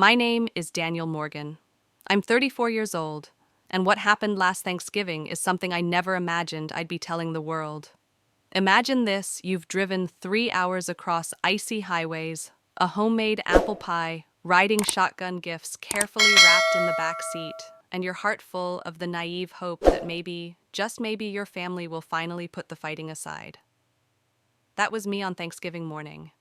My name is Daniel Morgan. I'm 34 years old, and what happened last Thanksgiving is something I never imagined I'd be telling the world. Imagine this: you've driven 3 hours across icy highways, a homemade apple pie, riding shotgun gifts carefully wrapped in the back seat, and your heart full of the naive hope that maybe, just maybe, your family will finally put the fighting aside. That was me on Thanksgiving morning.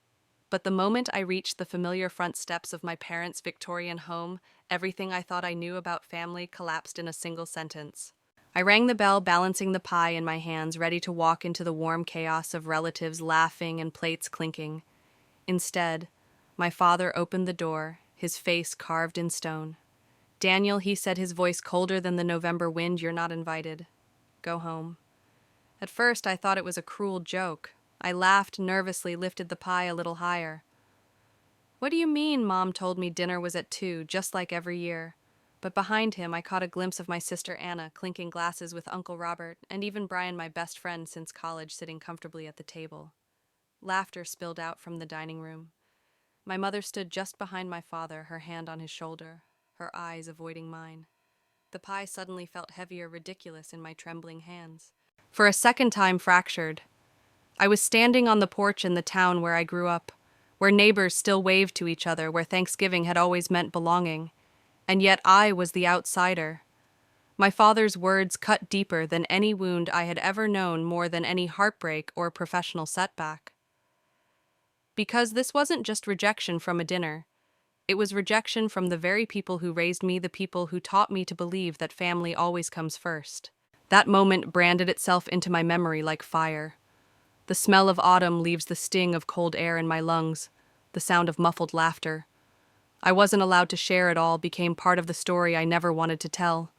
But the moment I reached the familiar front steps of my parents' Victorian home, everything I thought I knew about family collapsed in a single sentence. I rang the bell, balancing the pie in my hands, ready to walk into the warm chaos of relatives laughing and plates clinking. Instead, my father opened the door, his face carved in stone. "Daniel," he said, his voice colder than the November wind, "you're not invited. Go home." At first, I thought it was a cruel joke. I laughed nervously, lifted the pie a little higher. "What do you mean?" Mom told me dinner was at 2, just like every year. But behind him, I caught a glimpse of my sister Anna, clinking glasses with Uncle Robert, and even Brian, my best friend since college, sitting comfortably at the table. Laughter spilled out from the dining room. My mother stood just behind my father, her hand on his shoulder, her eyes avoiding mine. The pie suddenly felt heavier, ridiculous in my trembling hands. For a second time, fractured. I was standing on the porch in the town where I grew up, where neighbors still waved to each other, where Thanksgiving had always meant belonging. And yet I was the outsider. My father's words cut deeper than any wound I had ever known, more than any heartbreak or professional setback. Because this wasn't just rejection from a dinner. It was rejection from the very people who raised me, the people who taught me to believe that family always comes first. That moment branded itself into my memory like fire. The smell of autumn leaves the sting of cold air in my lungs, the sound of muffled laughter. I wasn't allowed to share it all, became part of the story I never wanted to tell.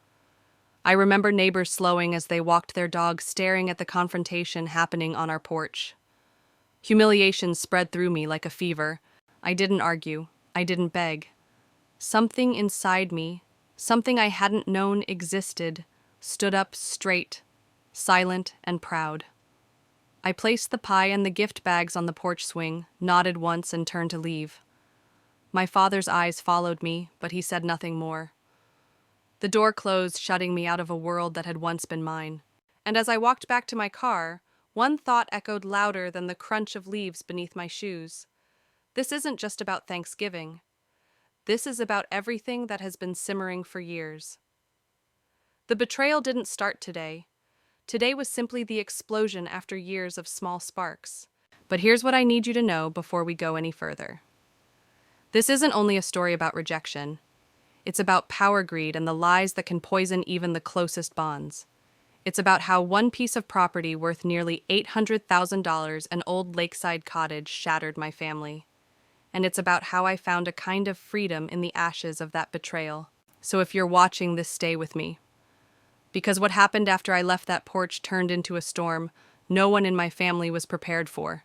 I remember neighbors slowing as they walked their dogs, staring at the confrontation happening on our porch. Humiliation spread through me like a fever. I didn't argue. I didn't beg. Something inside me, something I hadn't known existed, stood up straight, silent and proud. I placed the pie and the gift bags on the porch swing, nodded once, and turned to leave. My father's eyes followed me, but he said nothing more. The door closed, shutting me out of a world that had once been mine. And as I walked back to my car, one thought echoed louder than the crunch of leaves beneath my shoes. This isn't just about Thanksgiving. This is about everything that has been simmering for years. The betrayal didn't start today. Today was simply the explosion after years of small sparks. But here's what I need you to know before we go any further. This isn't only a story about rejection. It's about power greed and the lies that can poison even the closest bonds. It's about how one piece of property worth nearly $800,000, an old lakeside cottage, shattered my family. And it's about how I found a kind of freedom in the ashes of that betrayal. So if you're watching this, stay with me. Because what happened after I left that porch turned into a storm no one in my family was prepared for.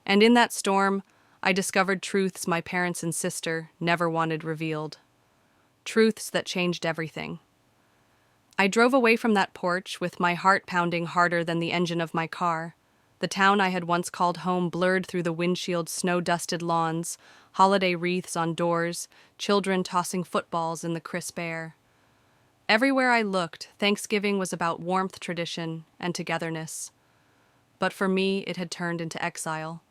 And in that storm, I discovered truths my parents and sister never wanted revealed. Truths that changed everything. I drove away from that porch with my heart pounding harder than the engine of my car. The town I had once called home blurred through the windshield, snow-dusted lawns, holiday wreaths on doors, children tossing footballs in the crisp air. Everywhere I looked, Thanksgiving was about warmth, tradition, and togetherness. But for me, it had turned into exile.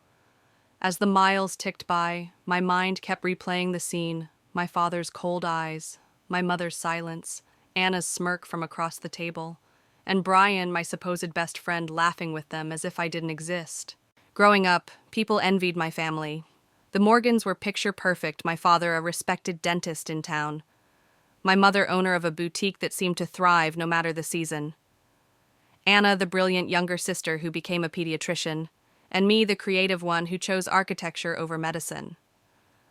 As the miles ticked by, my mind kept replaying the scene, my father's cold eyes, my mother's silence, Anna's smirk from across the table, and Brian, my supposed best friend, laughing with them as if I didn't exist. Growing up, people envied my family. The Morgans were picture perfect, my father a respected dentist in town. My mother owner of a boutique that seemed to thrive no matter the season. Anna, the brilliant younger sister who became a pediatrician, and me, the creative one who chose architecture over medicine.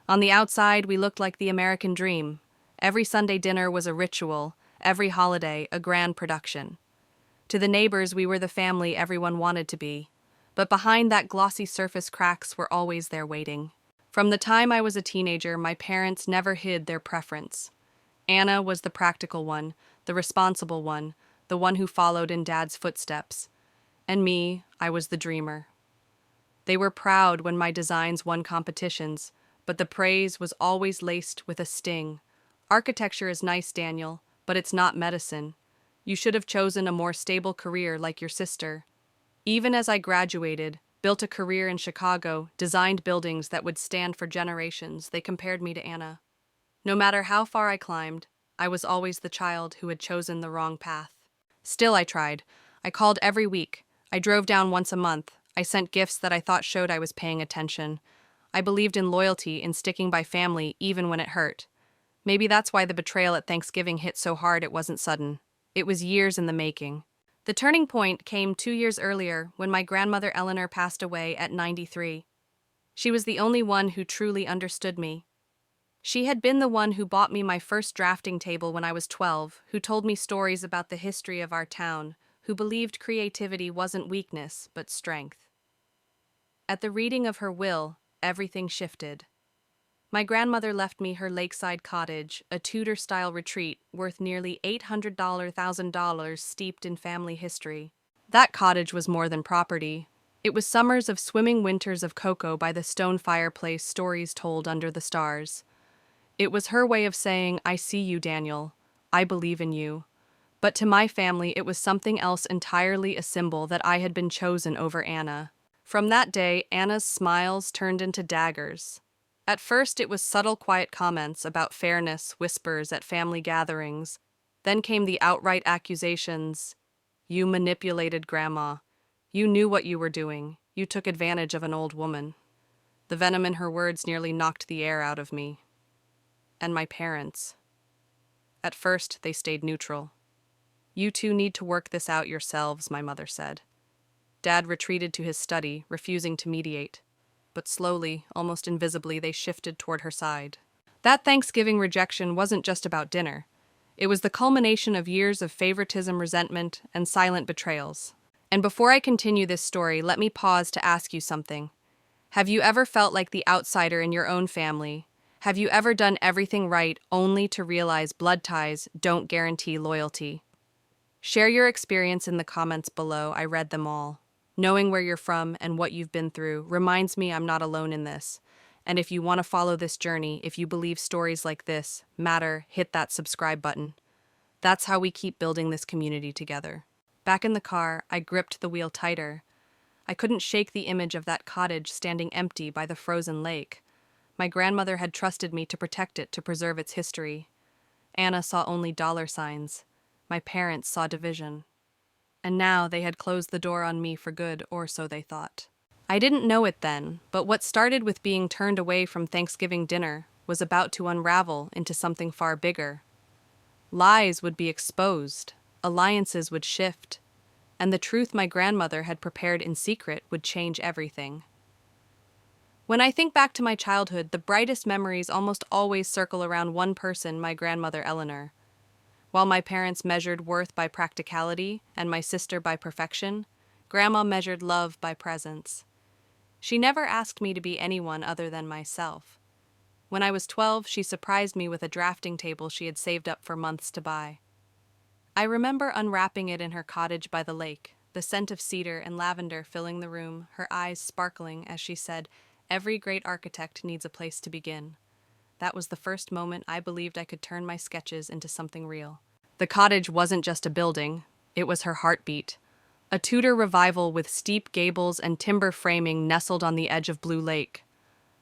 On the outside, we looked like the American dream. Every Sunday dinner was a ritual, every holiday a grand production. To the neighbors, we were the family everyone wanted to be. But behind that glossy surface, cracks were always there waiting. From the time I was a teenager, my parents never hid their preference. Anna was the practical one, the responsible one, the one who followed in Dad's footsteps. And me, I was the dreamer. They were proud when my designs won competitions, but the praise was always laced with a sting. Architecture is nice, Daniel, but it's not medicine. You should have chosen a more stable career like your sister. Even as I graduated, built a career in Chicago, designed buildings that would stand for generations, they compared me to Anna. No matter how far I climbed, I was always the child who had chosen the wrong path. Still, I tried. I called every week. I drove down once a month. I sent gifts that I thought showed I was paying attention. I believed in loyalty, in sticking by family, even when it hurt. Maybe that's why the betrayal at Thanksgiving hit so hard it wasn't sudden. It was years in the making. The turning point came 2 years earlier when my grandmother Eleanor passed away at 93. She was the only one who truly understood me. She had been the one who bought me my first drafting table when I was 12, who told me stories about the history of our town, who believed creativity wasn't weakness, but strength. At the reading of her will, everything shifted. My grandmother left me her lakeside cottage, a Tudor-style retreat worth nearly $800,000 steeped in family history. That cottage was more than property. It was summers of swimming winters of cocoa by the stone fireplace, stories told under the stars. It was her way of saying, I see you, Daniel. I believe in you. But to my family, it was something else entirely, a symbol that I had been chosen over Anna. From that day, Anna's smiles turned into daggers. At first, it was subtle, quiet comments about fairness, whispers at family gatherings. Then came the outright accusations. You manipulated Grandma. You knew what you were doing. You took advantage of an old woman. The venom in her words nearly knocked the air out of me. And my parents. At first, they stayed neutral. You two need to work this out yourselves, my mother said. Dad retreated to his study, refusing to mediate. But slowly, almost invisibly, they shifted toward her side. That Thanksgiving rejection wasn't just about dinner. It was the culmination of years of favoritism, resentment, and silent betrayals. And before I continue this story, let me pause to ask you something. Have you ever felt like the outsider in your own family? Have you ever done everything right only to realize blood ties don't guarantee loyalty? Share your experience in the comments below. I read them all. Knowing where you're from and what you've been through reminds me I'm not alone in this. And if you want to follow this journey, if you believe stories like this matter, hit that subscribe button. That's how we keep building this community together. Back in the car, I gripped the wheel tighter. I couldn't shake the image of that cottage standing empty by the frozen lake. My grandmother had trusted me to protect it, to preserve its history. Anna saw only dollar signs. My parents saw division. And now they had closed the door on me for good, or so they thought. I didn't know it then, but what started with being turned away from Thanksgiving dinner was about to unravel into something far bigger. Lies would be exposed, alliances would shift, and the truth my grandmother had prepared in secret would change everything. When I think back to my childhood, the brightest memories almost always circle around one person, my grandmother Eleanor. While my parents measured worth by practicality and my sister by perfection, Grandma measured love by presence. She never asked me to be anyone other than myself. When I was 12, she surprised me with a drafting table she had saved up for months to buy. I remember unwrapping it in her cottage by the lake, the scent of cedar and lavender filling the room, her eyes sparkling as she said, "Every great architect needs a place to begin." That was the first moment I believed I could turn my sketches into something real. The cottage wasn't just a building, it was her heartbeat. A Tudor revival with steep gables and timber framing nestled on the edge of Blue Lake.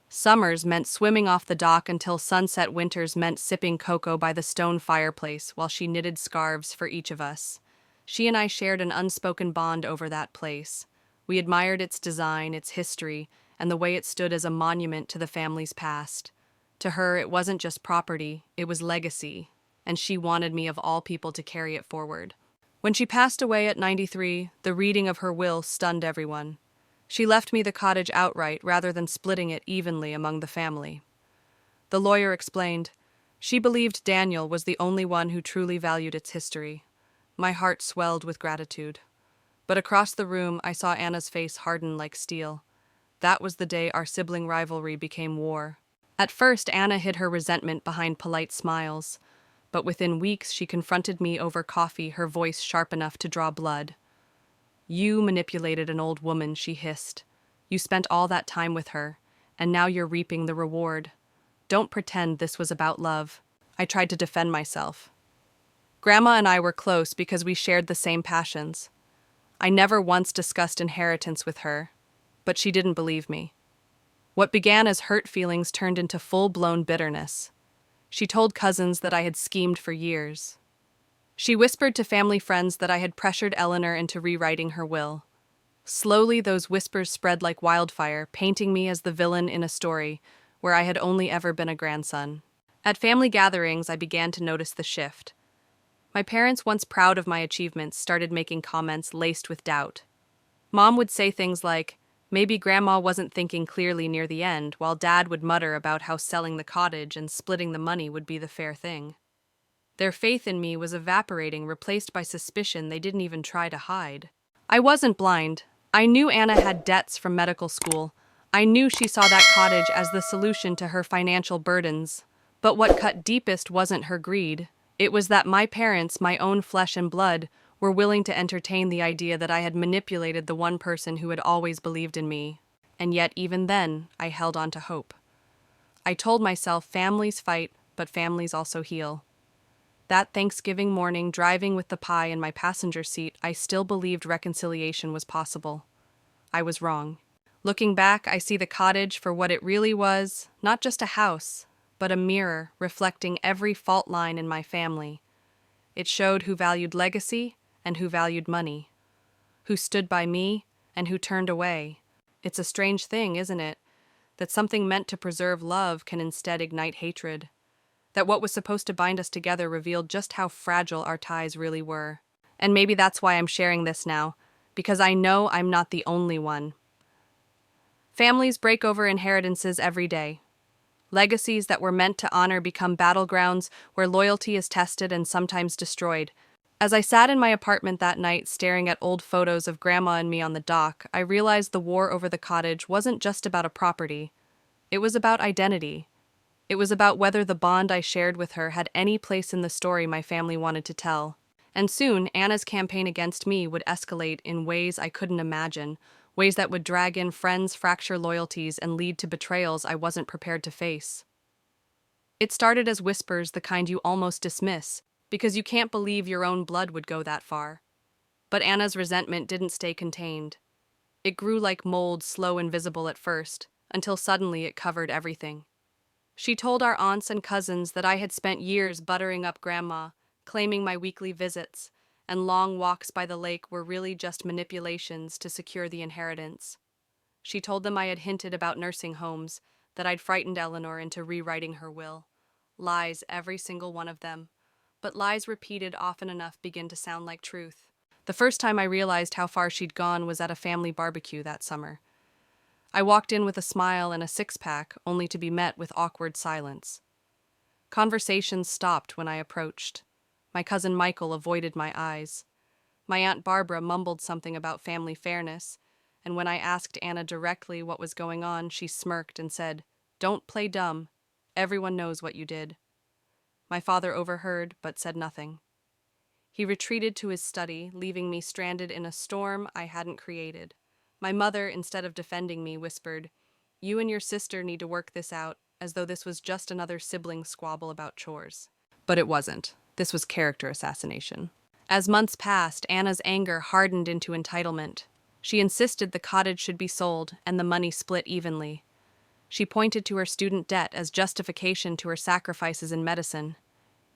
Summers meant swimming off the dock until sunset, winters meant sipping cocoa by the stone fireplace while she knitted scarves for each of us. She and I shared an unspoken bond over that place. We admired its design, its history, and the way it stood as a monument to the family's past. To her, it wasn't just property, it was legacy, and she wanted me of all people to carry it forward. When she passed away at 93, the reading of her will stunned everyone. She left me the cottage outright rather than splitting it evenly among the family. The lawyer explained, she believed Daniel was the only one who truly valued its history. My heart swelled with gratitude. But across the room, I saw Anna's face harden like steel. That was the day our sibling rivalry became war. At first, Anna hid her resentment behind polite smiles, but within weeks she confronted me over coffee, her voice sharp enough to draw blood. "You manipulated an old woman," she hissed. "You spent all that time with her, and now you're reaping the reward. Don't pretend this was about love. I tried to defend myself. Grandma and I were close because we shared the same passions. I never once discussed inheritance with her, but she didn't believe me. What began as hurt feelings turned into full-blown bitterness. She told cousins that I had schemed for years. She whispered to family friends that I had pressured Eleanor into rewriting her will. Slowly, those whispers spread like wildfire, painting me as the villain in a story where I had only ever been a grandson. At family gatherings, I began to notice the shift. My parents, once proud of my achievements, started making comments laced with doubt. Mom would say things like, maybe Grandma wasn't thinking clearly near the end, while Dad would mutter about how selling the cottage and splitting the money would be the fair thing. Their faith in me was evaporating, replaced by suspicion they didn't even try to hide. I wasn't blind. I knew Anna had debts from medical school. I knew she saw that cottage as the solution to her financial burdens. But what cut deepest wasn't her greed. It was that my parents, my own flesh and blood, were willing to entertain the idea that I had manipulated the one person who had always believed in me. And yet, even then, I held on to hope. I told myself families fight, but families also heal. That Thanksgiving morning, driving with the pie in my passenger seat, I still believed reconciliation was possible. I was wrong. Looking back, I see the cottage for what it really was, not just a house, but a mirror reflecting every fault line in my family. It showed who valued legacy and who valued money, who stood by me and who turned away. It's a strange thing, isn't it, that something meant to preserve love can instead ignite hatred, that what was supposed to bind us together revealed just how fragile our ties really were. And maybe that's why I'm sharing this now, because I know I'm not the only one. Families break over inheritances every day. Legacies that were meant to honor become battlegrounds where loyalty is tested and sometimes destroyed. As I sat in my apartment that night staring at old photos of Grandma and me on the dock, I realized the war over the cottage wasn't just about a property. It was about identity. It was about whether the bond I shared with her had any place in the story my family wanted to tell. And soon, Anna's campaign against me would escalate in ways I couldn't imagine, ways that would drag in friends, fracture loyalties, and lead to betrayals I wasn't prepared to face. It started as whispers, the kind you almost dismiss, because you can't believe your own blood would go that far. But Anna's resentment didn't stay contained. It grew like mold, slow and visible at first, until suddenly it covered everything. She told our aunts and cousins that I had spent years buttering up Grandma, claiming my weekly visits and long walks by the lake were really just manipulations to secure the inheritance. She told them I had hinted about nursing homes, that I'd frightened Eleanor into rewriting her will. Lies, every single one of them. But lies repeated often enough begin to sound like truth. The first time I realized how far she'd gone was at a family barbecue that summer. I walked in with a smile and a six-pack, only to be met with awkward silence. Conversations stopped when I approached. My cousin Michael avoided my eyes. My Aunt Barbara mumbled something about family fairness, and when I asked Anna directly what was going on, she smirked and said, "Don't play dumb. Everyone knows what you did." My father overheard, but said nothing. He retreated to his study, leaving me stranded in a storm I hadn't created. My mother, instead of defending me, whispered, "You and your sister need to work this out," as though this was just another sibling squabble about chores. But it wasn't. This was character assassination. As months passed, Anna's anger hardened into entitlement. She insisted the cottage should be sold and the money split evenly. She pointed to her student debt as justification to her sacrifices in medicine.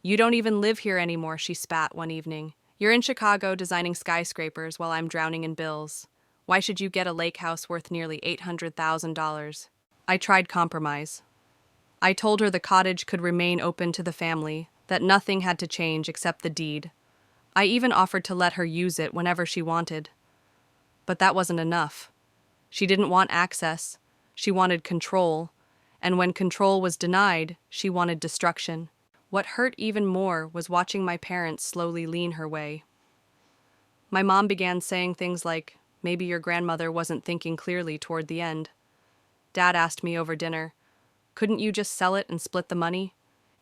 "You don't even live here anymore," she spat one evening. "You're in Chicago designing skyscrapers while I'm drowning in bills. Why should you get a lake house worth nearly $800,000? I tried compromise. I told her the cottage could remain open to the family, that nothing had to change except the deed. I even offered to let her use it whenever she wanted. But that wasn't enough. She didn't want access. She wanted control. And when control was denied, she wanted destruction. What hurt even more was watching my parents slowly lean her way. My mom began saying things like, "Maybe your grandmother wasn't thinking clearly toward the end." Dad asked me over dinner, "Couldn't you just sell it and split the money?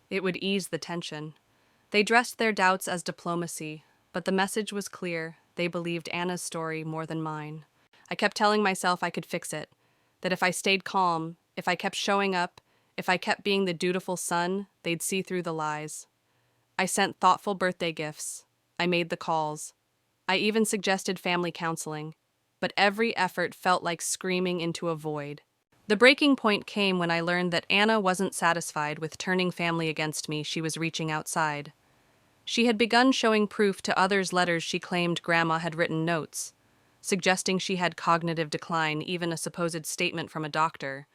It would ease the tension." They dressed their doubts as diplomacy, but the message was clear. They believed Anna's story more than mine. I kept telling myself I could fix it, that if I stayed calm, If I kept showing up, if I kept being the dutiful son, they'd see through the lies. I sent thoughtful birthday gifts. I made the calls. I even suggested family counseling. But every effort felt like screaming into a void. The breaking point came when I learned that Anna wasn't satisfied with turning family against me. She was reaching outside. She had begun showing proof to others' letters she claimed Grandma had written notes, suggesting she had cognitive decline, even a supposed statement from a doctor.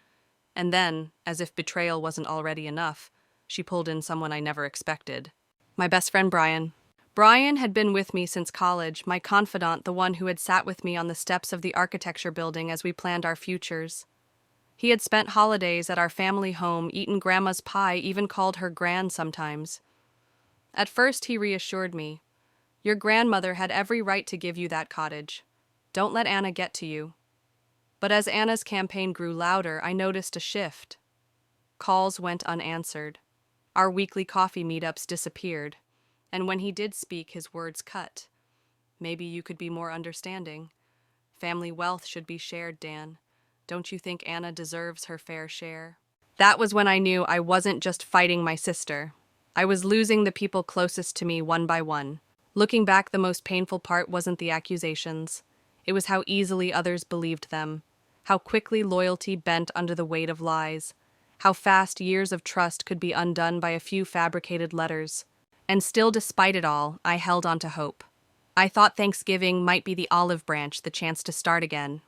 And then, as if betrayal wasn't already enough, she pulled in someone I never expected. My best friend Brian. Brian had been with me since college, my confidant, the one who had sat with me on the steps of the architecture building as we planned our futures. He had spent holidays at our family home, eaten Grandma's pie, even called her Gran sometimes. At first he reassured me. Your grandmother had every right to give you that cottage. Don't let Anna get to you. But as Anna's campaign grew louder, I noticed a shift. Calls went unanswered. Our weekly coffee meetups disappeared. And when he did speak, his words cut. Maybe you could be more understanding. Family wealth should be shared, Dan. Don't you think Anna deserves her fair share? That was when I knew I wasn't just fighting my sister. I was losing the people closest to me one by one. Looking back, the most painful part wasn't the accusations. It was how easily others believed them, how quickly loyalty bent under the weight of lies, how fast years of trust could be undone by a few fabricated letters. And still, despite it all, I held on to hope. I thought Thanksgiving might be the olive branch, the chance to start again.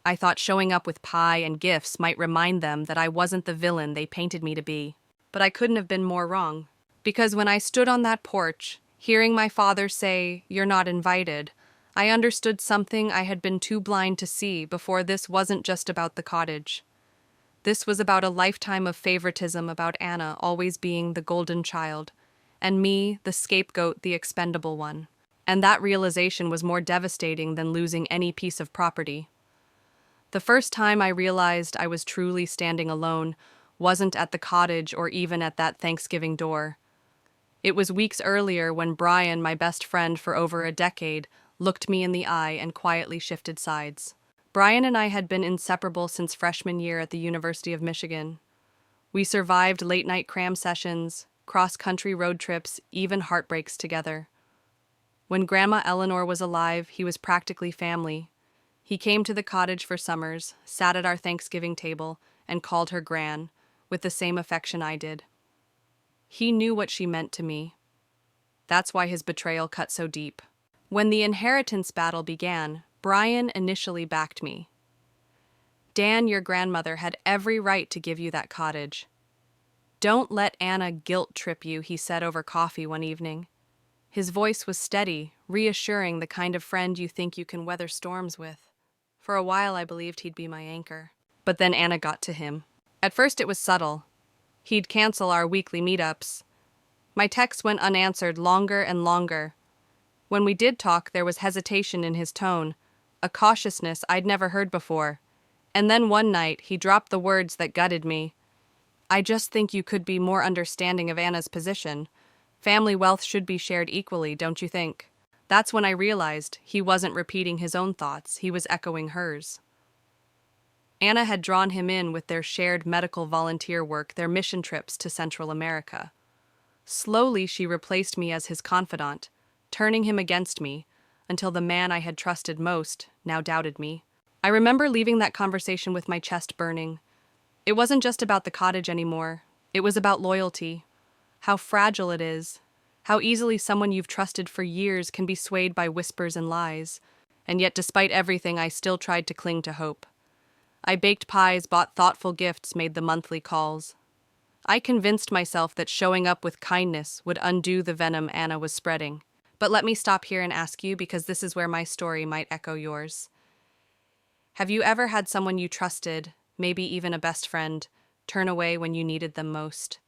I thought showing up with pie and gifts might remind them that I wasn't the villain they painted me to be. But I couldn't have been more wrong. Because when I stood on that porch, hearing my father say, "You're not invited," I understood something I had been too blind to see before. This wasn't just about the cottage. This was about a lifetime of favoritism, about Anna always being the golden child, and me, the scapegoat, the expendable one. And that realization was more devastating than losing any piece of property. The first time I realized I was truly standing alone wasn't at the cottage or even at that Thanksgiving door. It was weeks earlier when Brian, my best friend for over a decade, looked me in the eye and quietly shifted sides. Brian and I had been inseparable since freshman year at the University of Michigan. We survived late-night cram sessions, cross-country road trips, even heartbreaks together. When Grandma Eleanor was alive, he was practically family. He came to the cottage for summers, sat at our Thanksgiving table, and called her Gran, with the same affection I did. He knew what she meant to me. That's why his betrayal cut so deep. When the inheritance battle began, Brian initially backed me. Dan, your grandmother, had every right to give you that cottage. Don't let Anna guilt trip you, he said over coffee one evening. His voice was steady, reassuring, the kind of friend you think you can weather storms with. For a while I believed he'd be my anchor. But then Anna got to him. At first it was subtle. He'd cancel our weekly meetups. My texts went unanswered longer and longer. When we did talk, there was hesitation in his tone, a cautiousness I'd never heard before. And then one night, he dropped the words that gutted me. I just think you could be more understanding of Anna's position. Family wealth should be shared equally, don't you think? That's when I realized he wasn't repeating his own thoughts, he was echoing hers. Anna had drawn him in with their shared medical volunteer work, their mission trips to Central America. Slowly, she replaced me as his confidant, turning him against me, until the man I had trusted most now doubted me. I remember leaving that conversation with my chest burning. It wasn't just about the cottage anymore. It was about loyalty. How fragile it is. How easily someone you've trusted for years can be swayed by whispers and lies. And yet, despite everything, I still tried to cling to hope. I baked pies, bought thoughtful gifts, made the monthly calls. I convinced myself that showing up with kindness would undo the venom Anna was spreading. But let me stop here and ask you, because this is where my story might echo yours. Have you ever had someone you trusted, maybe even a best friend, turn away when you needed them most?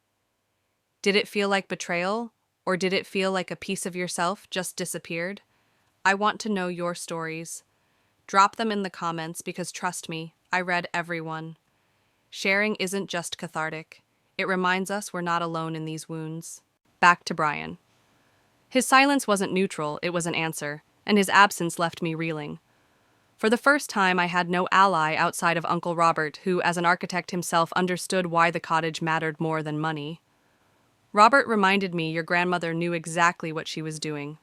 Did it feel like betrayal, or did it feel like a piece of yourself just disappeared? I want to know your stories. Drop them in the comments, because trust me, I read every one. Sharing isn't just cathartic. It reminds us we're not alone in these wounds. Back to Brian. His silence wasn't neutral, it was an answer, and his absence left me reeling. For the first time, I had no ally outside of Uncle Robert, who, as an architect himself, understood why the cottage mattered more than money. Robert reminded me your grandmother knew exactly what she was doing.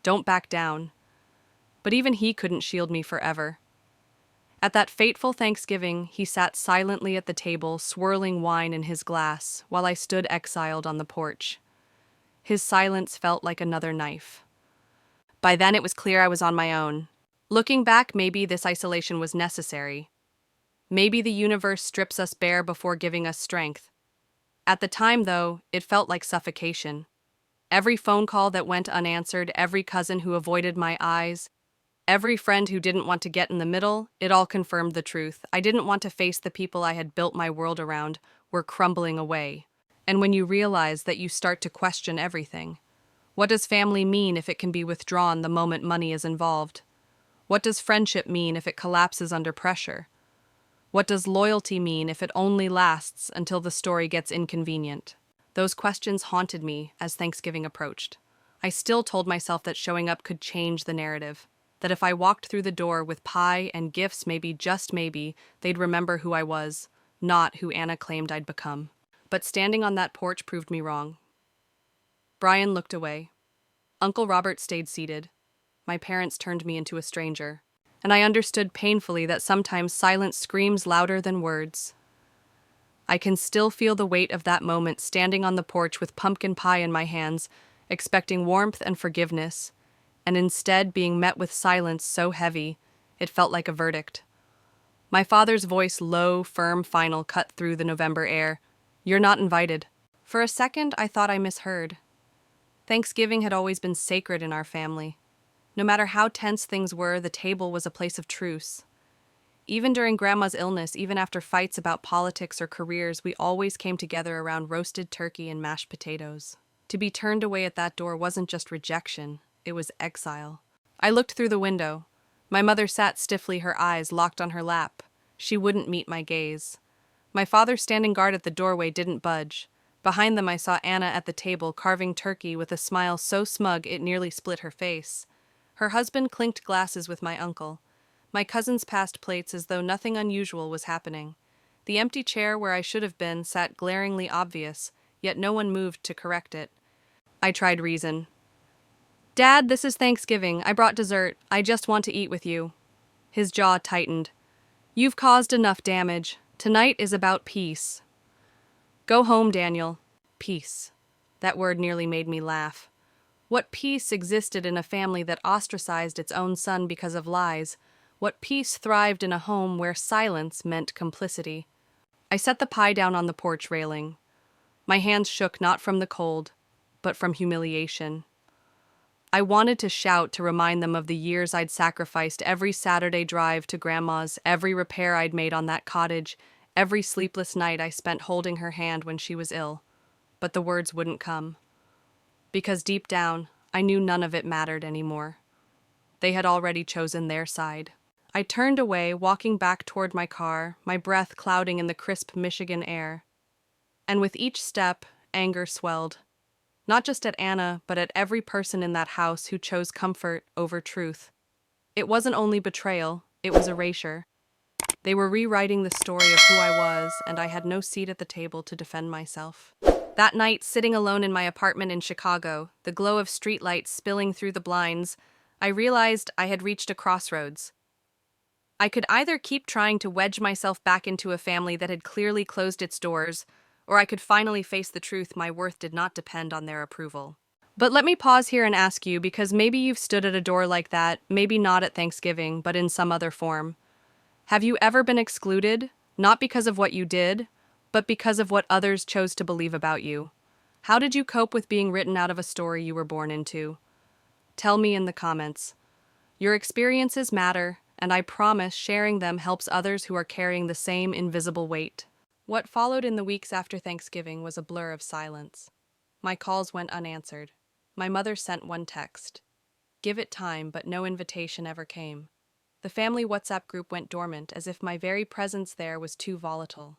Don't back down. But even he couldn't shield me forever. At that fateful Thanksgiving, he sat silently at the table, swirling wine in his glass, while I stood exiled on the porch. His silence felt like another knife. By then it was clear I was on my own. Looking back, maybe this isolation was necessary. Maybe the universe strips us bare before giving us strength. At the time, though, it felt like suffocation. Every phone call that went unanswered, every cousin who avoided my eyes, every friend who didn't want to get in the middle, it all confirmed the truth. I didn't want to face the people I had built my world around were crumbling away. And when you realize that, you start to question everything. What does family mean if it can be withdrawn the moment money is involved? What does friendship mean if it collapses under pressure? What does loyalty mean if it only lasts until the story gets inconvenient? Those questions haunted me as Thanksgiving approached. I still told myself that showing up could change the narrative, that if I walked through the door with pie and gifts, maybe, just maybe, they'd remember who I was, not who Anna claimed I'd become. But standing on that porch proved me wrong. Brian looked away. Uncle Robert stayed seated. My parents turned me into a stranger, and I understood painfully that sometimes silence screams louder than words. I can still feel the weight of that moment, standing on the porch with pumpkin pie in my hands, expecting warmth and forgiveness, and instead being met with silence so heavy, it felt like a verdict. My father's voice, low, firm, final, cut through the November air. "You're not invited." For a second, I thought I misheard. Thanksgiving had always been sacred in our family. No matter how tense things were, the table was a place of truce. Even during Grandma's illness, even after fights about politics or careers, we always came together around roasted turkey and mashed potatoes. To be turned away at that door wasn't just rejection, it was exile. I looked through the window. My mother sat stiffly, her eyes locked on her lap. She wouldn't meet my gaze. My father, standing guard at the doorway, didn't budge. Behind them I saw Anna at the table, carving turkey with a smile so smug it nearly split her face. Her husband clinked glasses with my uncle. My cousins passed plates as though nothing unusual was happening. The empty chair where I should have been sat glaringly obvious, yet no one moved to correct it. I tried reason. "Dad, this is Thanksgiving. I brought dessert. I just want to eat with you." His jaw tightened. "You've caused enough damage. Tonight is about peace." "Go home, Daniel." Peace. That word nearly made me laugh. What peace existed in a family that ostracized its own son because of lies? What peace thrived in a home where silence meant complicity? I set the pie down on the porch railing. My hands shook not from the cold, but from humiliation. I wanted to shout to remind them of the years I'd sacrificed, every Saturday drive to Grandma's, every repair I'd made on that cottage, every sleepless night I spent holding her hand when she was ill. But the words wouldn't come. Because deep down, I knew none of it mattered anymore. They had already chosen their side. I turned away, walking back toward my car, my breath clouding in the crisp Michigan air. And with each step, anger swelled. Not just at Anna, but at every person in that house who chose comfort over truth. It wasn't only betrayal, it was erasure. They were rewriting the story of who I was, and I had no seat at the table to defend myself. That night, sitting alone in my apartment in Chicago, the glow of streetlights spilling through the blinds, I realized I had reached a crossroads. I could either keep trying to wedge myself back into a family that had clearly closed its doors, or I could finally face the truth my worth did not depend on their approval. But let me pause here and ask you, because maybe you've stood at a door like that, maybe not at Thanksgiving, but in some other form. Have you ever been excluded, not because of what you did, but because of what others chose to believe about you? How did you cope with being written out of a story you were born into? Tell me in the comments. Your experiences matter, and I promise sharing them helps others who are carrying the same invisible weight. What followed in the weeks after Thanksgiving was a blur of silence. My calls went unanswered. My mother sent one text. Give it time, but no invitation ever came. The family WhatsApp group went dormant, as if my very presence there was too volatile.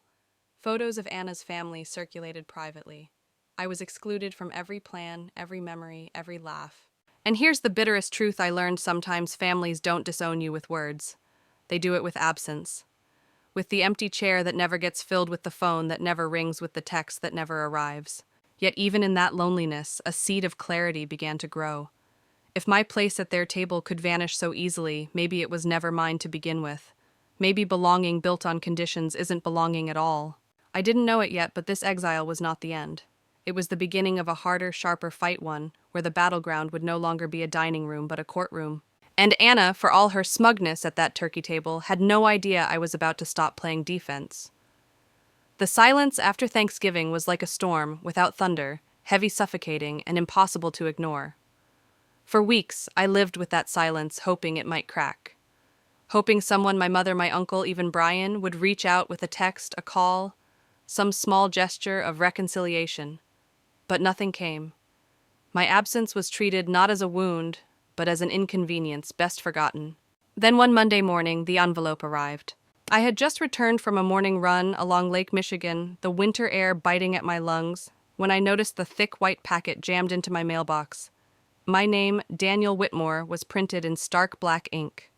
Photos of Anna's family circulated privately. I was excluded from every plan, every memory, every laugh. And here's the bitterest truth I learned: sometimes families don't disown you with words. They do it with absence, with the empty chair that never gets filled with the phone that never rings with the text that never arrives. Yet even in that loneliness, a seed of clarity began to grow. If my place at their table could vanish so easily, maybe it was never mine to begin with. Maybe belonging built on conditions isn't belonging at all. I didn't know it yet, but this exile was not the end. It was the beginning of a harder, sharper fight, one where the battleground would no longer be a dining room but a courtroom. And Anna, for all her smugness at that turkey table, had no idea I was about to stop playing defense. The silence after Thanksgiving was like a storm, without thunder, heavy, suffocating, and impossible to ignore. For weeks, I lived with that silence, hoping it might crack. Hoping someone, my mother, my uncle, even Brian, would reach out with a text, a call, some small gesture of reconciliation. But nothing came. My absence was treated not as a wound, but as an inconvenience best forgotten. Then one Monday morning, the envelope arrived. I had just returned from a morning run along Lake Michigan, the winter air biting at my lungs, when I noticed the thick white packet jammed into my mailbox. My name, Daniel Whitmore, was printed in stark black ink.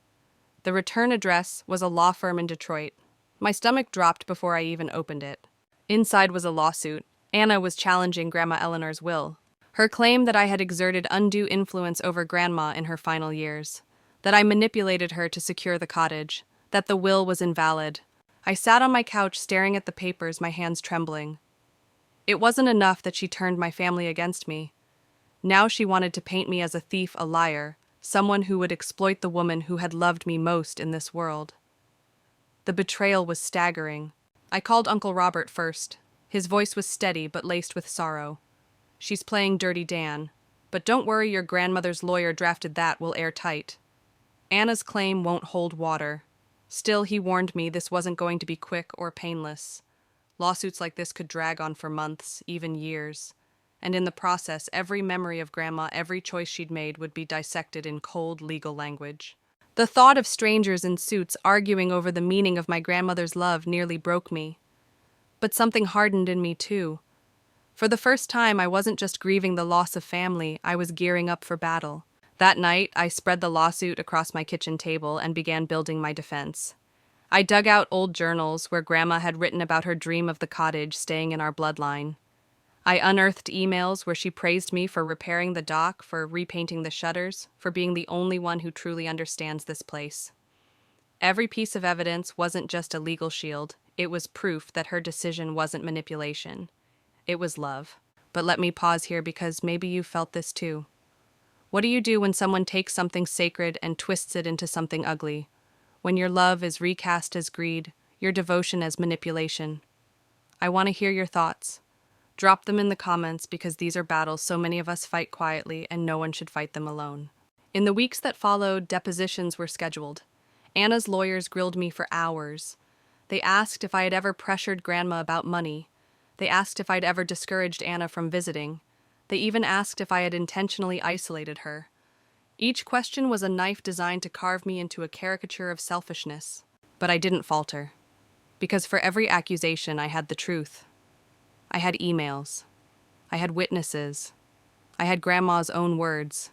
The return address was a law firm in Detroit. My stomach dropped before I even opened it. Inside was a lawsuit. Anna was challenging Grandma Eleanor's will. Her claim that I had exerted undue influence over Grandma in her final years, that I manipulated her to secure the cottage, that the will was invalid. I sat on my couch staring at the papers, my hands trembling. It wasn't enough that she turned my family against me. Now she wanted to paint me as a thief, a liar, someone who would exploit the woman who had loved me most in this world. The betrayal was staggering. I called Uncle Robert first. His voice was steady but laced with sorrow. "She's playing Dirty Dan. But don't worry, your grandmother's lawyer drafted that will airtight. Anna's claim won't hold water." Still, he warned me this wasn't going to be quick or painless. Lawsuits like this could drag on for months, even years. And in the process, every memory of Grandma, every choice she'd made would be dissected in cold legal language. The thought of strangers in suits arguing over the meaning of my grandmother's love nearly broke me. But something hardened in me, too. For the first time, I wasn't just grieving the loss of family, I was gearing up for battle. That night, I spread the lawsuit across my kitchen table and began building my defense. I dug out old journals where Grandma had written about her dream of the cottage staying in our bloodline. I unearthed emails where she praised me for repairing the dock, for repainting the shutters, for being the only one who truly understands this place. Every piece of evidence wasn't just a legal shield, it was proof that her decision wasn't manipulation. It was love. But let me pause here because maybe you felt this too. What do you do when someone takes something sacred and twists it into something ugly? When your love is recast as greed, your devotion as manipulation? I want to hear your thoughts. Drop them in the comments because these are battles so many of us fight quietly and no one should fight them alone. In the weeks that followed, depositions were scheduled. Anna's lawyers grilled me for hours. They asked if I had ever pressured Grandma about money. They asked if I'd ever discouraged Anna from visiting. They even asked if I had intentionally isolated her. Each question was a knife designed to carve me into a caricature of selfishness. But I didn't falter. Because for every accusation, I had the truth. I had emails. I had witnesses. I had Grandma's own words.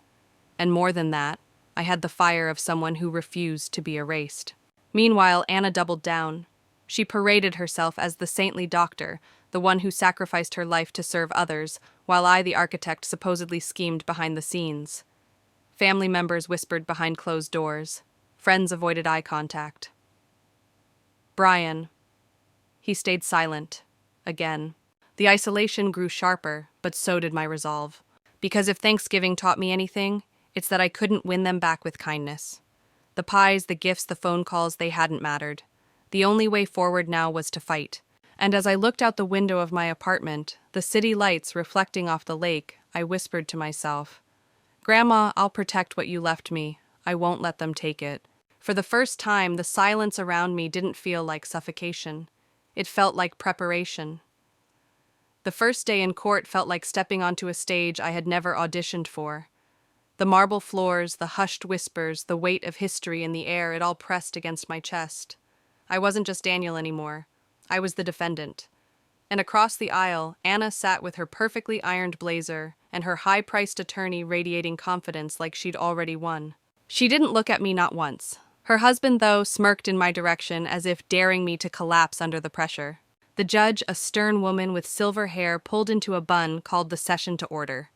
And more than that, I had the fire of someone who refused to be erased. Meanwhile, Anna doubled down. She paraded herself as the saintly doctor, the one who sacrificed her life to serve others, while I, the architect, supposedly schemed behind the scenes. Family members whispered behind closed doors. Friends avoided eye contact. Brian. He stayed silent. Again. The isolation grew sharper, but so did my resolve. Because if Thanksgiving taught me anything, it's that I couldn't win them back with kindness. The pies, the gifts, the phone calls, they hadn't mattered. The only way forward now was to fight. And as I looked out the window of my apartment, the city lights reflecting off the lake, I whispered to myself, "Grandma, I'll protect what you left me. I won't let them take it." For the first time, the silence around me didn't feel like suffocation. It felt like preparation. The first day in court felt like stepping onto a stage I had never auditioned for. The marble floors, the hushed whispers, the weight of history in the air, it all pressed against my chest. I wasn't just Daniel anymore. I was the defendant. And across the aisle, Anna sat with her perfectly ironed blazer and her high-priced attorney radiating confidence like she'd already won. She didn't look at me not once, Her husband, though, smirked in my direction as if daring me to collapse under the pressure. The judge, a stern woman with silver hair pulled into a bun, called the session to order.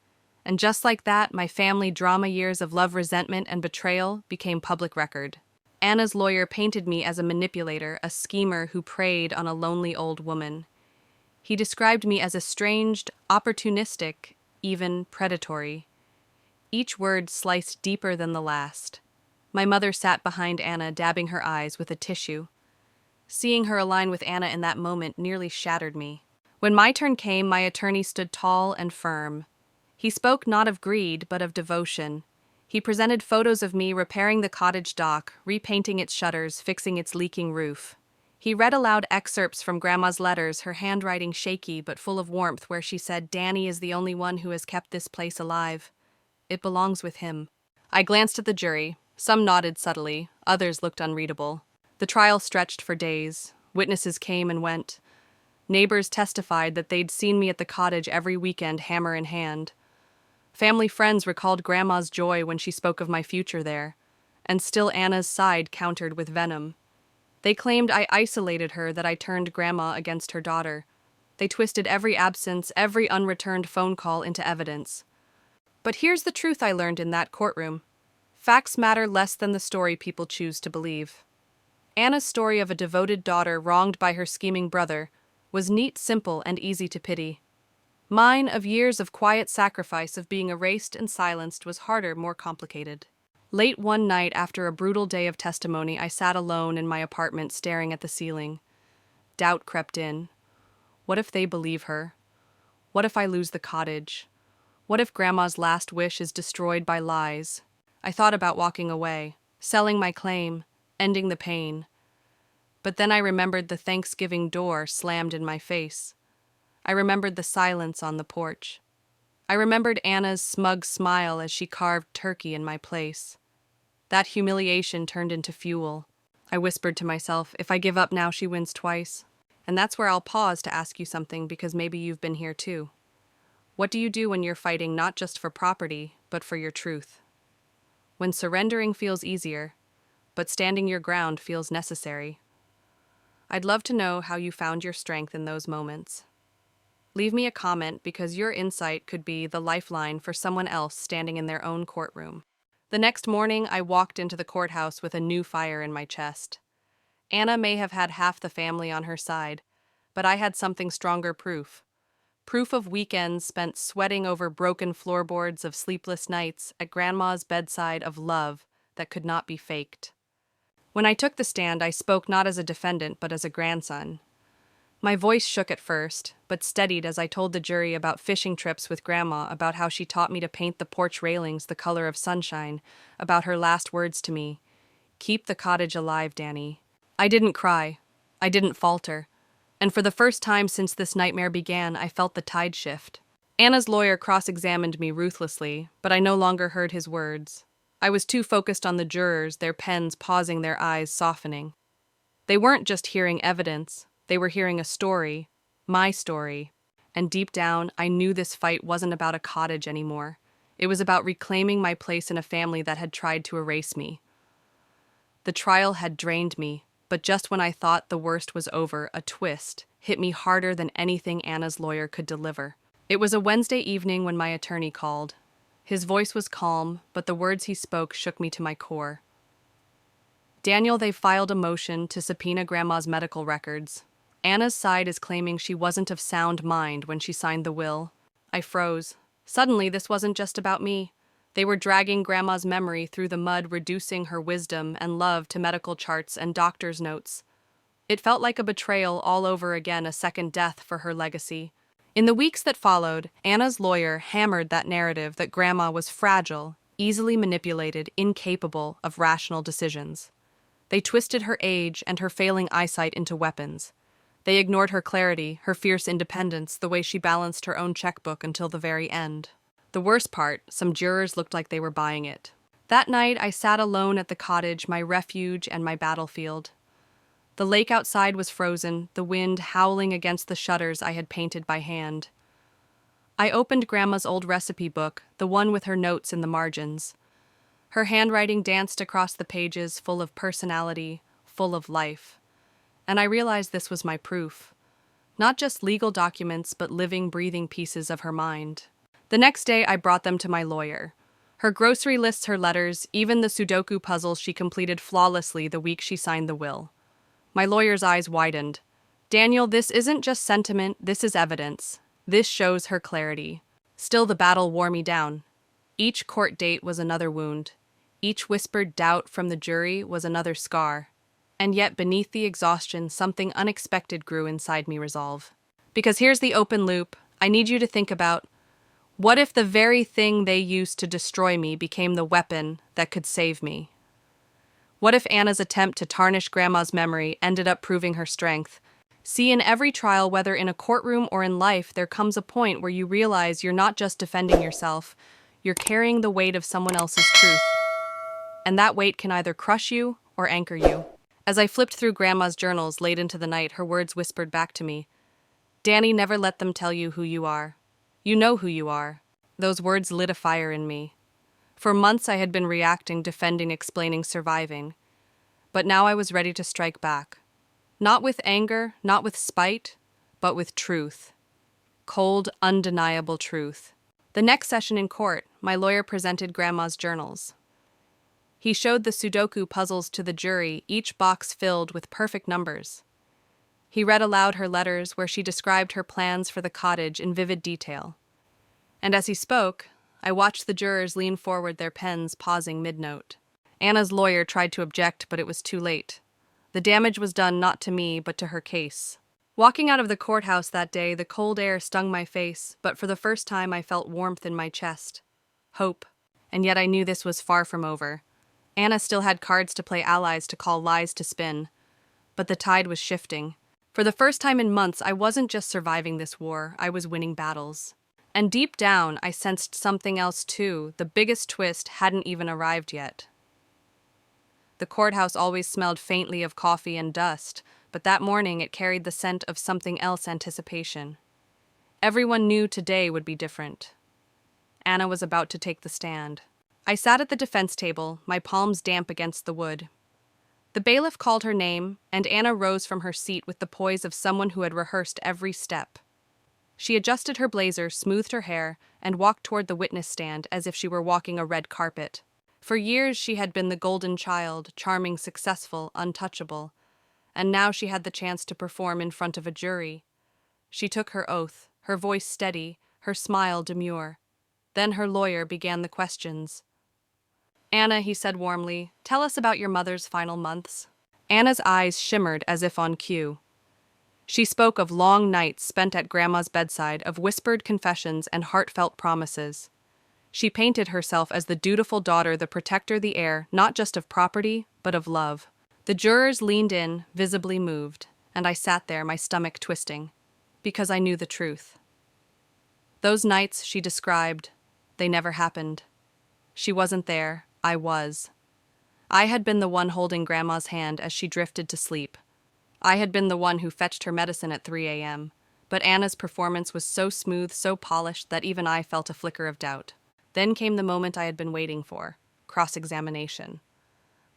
And just like that, my family drama years of love, resentment, and betrayal became public record. Anna's lawyer painted me as a manipulator, a schemer who preyed on a lonely old woman. He described me as estranged, opportunistic, even predatory. Each word sliced deeper than the last. My mother sat behind Anna, dabbing her eyes with a tissue. Seeing her align with Anna in that moment nearly shattered me. When my turn came, my attorney stood tall and firm. He spoke not of greed, but of devotion. He presented photos of me repairing the cottage dock, repainting its shutters, fixing its leaking roof. He read aloud excerpts from Grandma's letters, her handwriting shaky but full of warmth, where she said, "Danny is the only one who has kept this place alive. It belongs with him." I glanced at the jury. Some nodded subtly, others looked unreadable. The trial stretched for days. Witnesses came and went. Neighbors testified that they'd seen me at the cottage every weekend, hammer in hand. Family friends recalled Grandma's joy when she spoke of my future there, and still Anna's side countered with venom. They claimed I isolated her, that I turned Grandma against her daughter. They twisted every absence, every unreturned phone call into evidence. But here's the truth I learned in that courtroom. Facts matter less than the story people choose to believe. Anna's story of a devoted daughter wronged by her scheming brother was neat, simple, and easy to pity. Mine, of years of quiet sacrifice, of being erased and silenced, was harder, more complicated. Late one night, after a brutal day of testimony, I sat alone in my apartment staring at the ceiling. Doubt crept in. What if they believe her? What if I lose the cottage? What if Grandma's last wish is destroyed by lies? I thought about walking away, selling my claim, ending the pain. But then I remembered the Thanksgiving door slammed in my face. I remembered the silence on the porch. I remembered Anna's smug smile as she carved turkey in my place. That humiliation turned into fuel. I whispered to myself, if I give up now, she wins twice. And that's where I'll pause to ask you something, because maybe you've been here too. What do you do when you're fighting not just for property, but for your truth? When surrendering feels easier, but standing your ground feels necessary. I'd love to know how you found your strength in those moments. Leave me a comment, because your insight could be the lifeline for someone else standing in their own courtroom. The next morning, I walked into the courthouse with a new fire in my chest. Anna may have had half the family on her side, but I had something stronger proof. Proof of weekends spent sweating over broken floorboards, of sleepless nights at Grandma's bedside, of love that could not be faked. When I took the stand, I spoke not as a defendant, but as a grandson. My voice shook at first, but steadied as I told the jury about fishing trips with Grandma, about how she taught me to paint the porch railings the color of sunshine, about her last words to me, "Keep the cottage alive, Danny." I didn't cry. I didn't falter. And for the first time since this nightmare began, I felt the tide shift. Anna's lawyer cross-examined me ruthlessly, but I no longer heard his words. I was too focused on the jurors, their pens pausing, their eyes softening. They weren't just hearing evidence. They were hearing a story, my story. And deep down, I knew this fight wasn't about a cottage anymore. It was about reclaiming my place in a family that had tried to erase me. The trial had drained me, but just when I thought the worst was over, a twist hit me harder than anything Anna's lawyer could deliver. It was a Wednesday evening when my attorney called. His voice was calm, but the words he spoke shook me to my core. "Daniel, they've filed a motion to subpoena Grandma's medical records. Anna's side is claiming she wasn't of sound mind when she signed the will." I froze. Suddenly, this wasn't just about me. They were dragging Grandma's memory through the mud, reducing her wisdom and love to medical charts and doctor's notes. It felt like a betrayal all over again, a second death for her legacy. In the weeks that followed, Anna's lawyer hammered that narrative that Grandma was fragile, easily manipulated, incapable of rational decisions. They twisted her age and her failing eyesight into weapons. They ignored her clarity, her fierce independence, the way she balanced her own checkbook until the very end. The worst part, some jurors looked like they were buying it. That night, I sat alone at the cottage, my refuge and my battlefield. The lake outside was frozen, the wind howling against the shutters I had painted by hand. I opened Grandma's old recipe book, the one with her notes in the margins. Her handwriting danced across the pages, full of personality, full of life. And I realized this was my proof. Not just legal documents, but living, breathing pieces of her mind. The next day, I brought them to my lawyer. Her grocery lists, her letters, even the Sudoku puzzles she completed flawlessly the week she signed the will. My lawyer's eyes widened. Daniel, this isn't just sentiment, this is evidence. This shows her clarity. Still, the battle wore me down. Each court date was another wound. Each whispered doubt from the jury was another scar. And yet, beneath the exhaustion, something unexpected grew inside me resolve. Because here's the open loop. I need you to think about, what if the very thing they used to destroy me became the weapon that could save me? What if Anna's attempt to tarnish Grandma's memory ended up proving her strength? See, in every trial, whether in a courtroom or in life, there comes a point where you realize you're not just defending yourself, you're carrying the weight of someone else's truth. And that weight can either crush you or anchor you. As I flipped through Grandma's journals late into the night, her words whispered back to me, Danny, never let them tell you who you are. You know who you are. Those words lit a fire in me. For months I had been reacting, defending, explaining, surviving. But now I was ready to strike back. Not with anger, not with spite, but with truth. Cold, undeniable truth. The next session in court, my lawyer presented Grandma's journals. He showed the Sudoku puzzles to the jury, each box filled with perfect numbers. He read aloud her letters where she described her plans for the cottage in vivid detail. And as he spoke, I watched the jurors lean forward, their pens pausing mid-note. Anna's lawyer tried to object, but it was too late. The damage was done not to me, but to her case. Walking out of the courthouse that day, the cold air stung my face, but for the first time I felt warmth in my chest. Hope. And yet I knew this was far from over. Anna still had cards to play, allies to call, lies to spin. But the tide was shifting. For the first time in months, I wasn't just surviving this war, I was winning battles. And deep down, I sensed something else too. The biggest twist hadn't even arrived yet. The courthouse always smelled faintly of coffee and dust, but that morning it carried the scent of something else, anticipation. Everyone knew today would be different. Anna was about to take the stand. I sat at the defense table, my palms damp against the wood. The bailiff called her name, and Anna rose from her seat with the poise of someone who had rehearsed every step. She adjusted her blazer, smoothed her hair, and walked toward the witness stand as if she were walking a red carpet. For years she had been the golden child, charming, successful, untouchable. And now she had the chance to perform in front of a jury. She took her oath, her voice steady, her smile demure. Then her lawyer began the questions. Anna, he said warmly, tell us about your mother's final months. Anna's eyes shimmered as if on cue. She spoke of long nights spent at Grandma's bedside, of whispered confessions and heartfelt promises. She painted herself as the dutiful daughter, the protector, the heir, not just of property, but of love. The jurors leaned in, visibly moved, and I sat there, my stomach twisting, because I knew the truth. Those nights, she described, they never happened. She wasn't there, I was. I had been the one holding Grandma's hand as she drifted to sleep. I had been the one who fetched her medicine at 3 a.m., but Anna's performance was so smooth, so polished, that even I felt a flicker of doubt. Then came the moment I had been waiting for, cross-examination.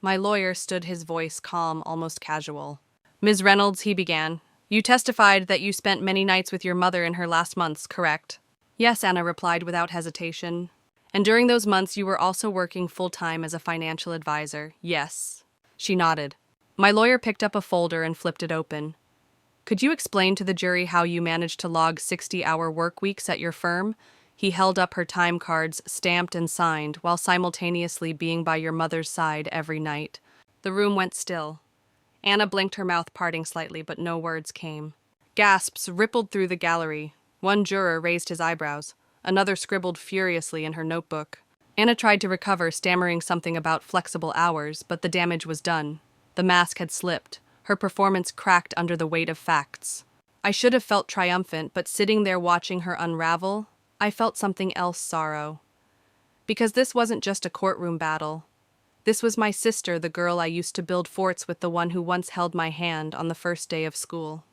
My lawyer stood, his voice calm, almost casual. Ms. Reynolds, he began, you testified that you spent many nights with your mother in her last months, correct? Yes, Anna replied without hesitation. And during those months you were also working full-time as a financial advisor, yes. She nodded. My lawyer picked up a folder and flipped it open. Could you explain to the jury how you managed to log 60-hour work weeks at your firm? He held up her time cards, stamped and signed, while simultaneously being by your mother's side every night. The room went still. Anna blinked, her mouth parting slightly, but no words came. Gasps rippled through the gallery. One juror raised his eyebrows. Another scribbled furiously in her notebook. Anna tried to recover, stammering something about flexible hours, but the damage was done. The mask had slipped. Her performance cracked under the weight of facts. I should have felt triumphant, but sitting there watching her unravel, I felt something else, sorrow. Because this wasn't just a courtroom battle. This was my sister, the girl I used to build forts with, the one who once held my hand on the first day of school.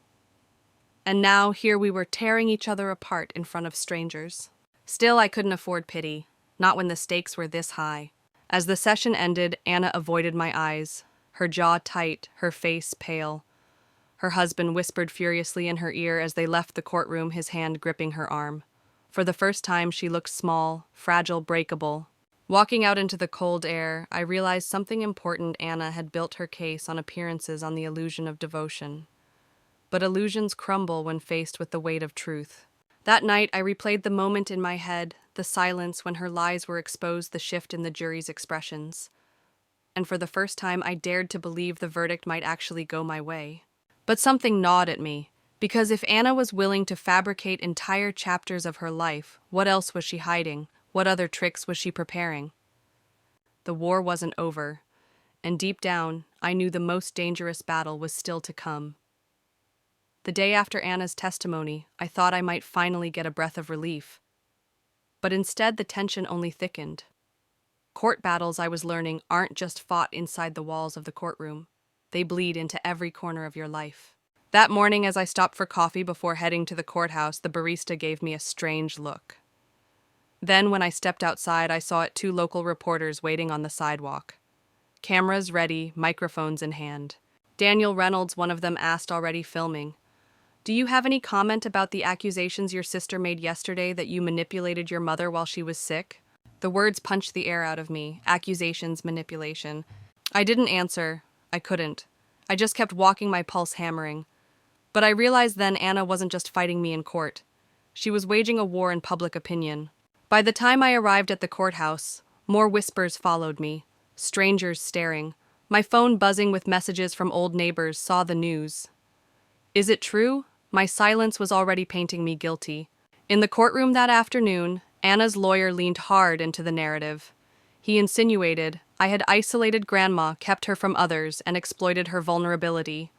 And now here we were tearing each other apart in front of strangers. Still, I couldn't afford pity, not when the stakes were this high. As the session ended, Anna avoided my eyes, her jaw tight, her face pale. Her husband whispered furiously in her ear as they left the courtroom, his hand gripping her arm. For the first time, she looked small, fragile, breakable. Walking out into the cold air, I realized something important. Anna had built her case on appearances, on the illusion of devotion. But illusions crumble when faced with the weight of truth. That night, I replayed the moment in my head, the silence when her lies were exposed, the shift in the jury's expressions. And for the first time, I dared to believe the verdict might actually go my way. But something gnawed at me, because if Anna was willing to fabricate entire chapters of her life, what else was she hiding? What other tricks was she preparing? The war wasn't over, and deep down, I knew the most dangerous battle was still to come. The day after Anna's testimony, I thought I might finally get a breath of relief. But instead, the tension only thickened. Court battles, I was learning, aren't just fought inside the walls of the courtroom. They bleed into every corner of your life. That morning, as I stopped for coffee before heading to the courthouse, the barista gave me a strange look. Then, when I stepped outside, I saw two local reporters waiting on the sidewalk. Cameras ready, microphones in hand. Daniel Reynolds, one of them, asked, already filming, "Do you have any comment about the accusations your sister made yesterday that you manipulated your mother while she was sick?" The words punched the air out of me. Accusations, manipulation. I didn't answer. I couldn't. I just kept walking, my pulse hammering. But I realized then Anna wasn't just fighting me in court. She was waging a war in public opinion. By the time I arrived at the courthouse, more whispers followed me, strangers staring. My phone buzzing with messages from old neighbors saw the news. Is it true? My silence was already painting me guilty. In the courtroom that afternoon, Anna's lawyer leaned hard into the narrative. He insinuated I had isolated Grandma, kept her from others, and exploited her vulnerability.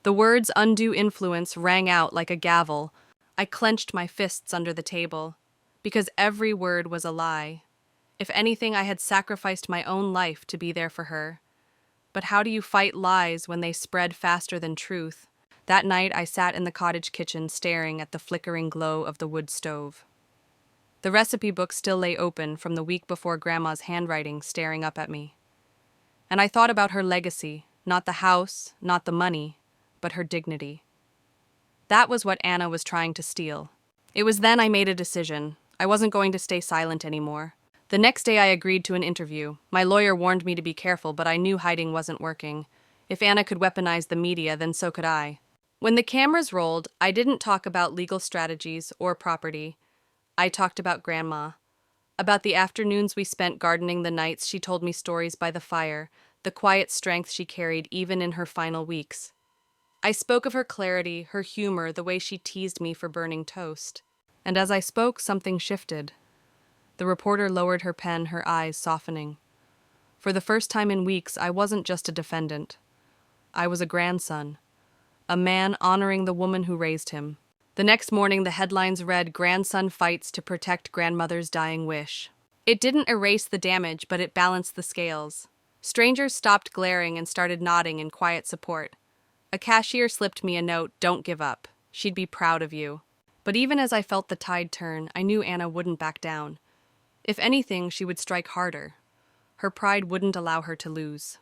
The words undue influence rang out like a gavel. I clenched my fists under the table, because every word was a lie. If anything, I had sacrificed my own life to be there for her. But how do you fight lies when they spread faster than truth? That night, I sat in the cottage kitchen staring at the flickering glow of the wood stove. The recipe book still lay open from the week before, Grandma's handwriting staring up at me. And I thought about her legacy, not the house, not the money, but her dignity. That was what Anna was trying to steal. It was then I made a decision. I wasn't going to stay silent anymore. The next day I agreed to an interview. My lawyer warned me to be careful, but I knew hiding wasn't working. If Anna could weaponize the media, then so could I. When the cameras rolled, I didn't talk about legal strategies or property. I talked about Grandma, about the afternoons we spent gardening, the nights she told me stories by the fire, the quiet strength she carried even in her final weeks. I spoke of her clarity, her humor, the way she teased me for burning toast. And as I spoke, something shifted. The reporter lowered her pen, her eyes softening. For the first time in weeks, I wasn't just a defendant. I was a grandson, a man honoring the woman who raised him. The next morning, the headlines read, "Grandson fights to protect grandmother's dying wish." It didn't erase the damage, but it balanced the scales. Strangers stopped glaring and started nodding in quiet support. A cashier slipped me a note, "Don't give up. She'd be proud of you." But even as I felt the tide turn, I knew Anna wouldn't back down. If anything, she would strike harder. Her pride wouldn't allow her to lose.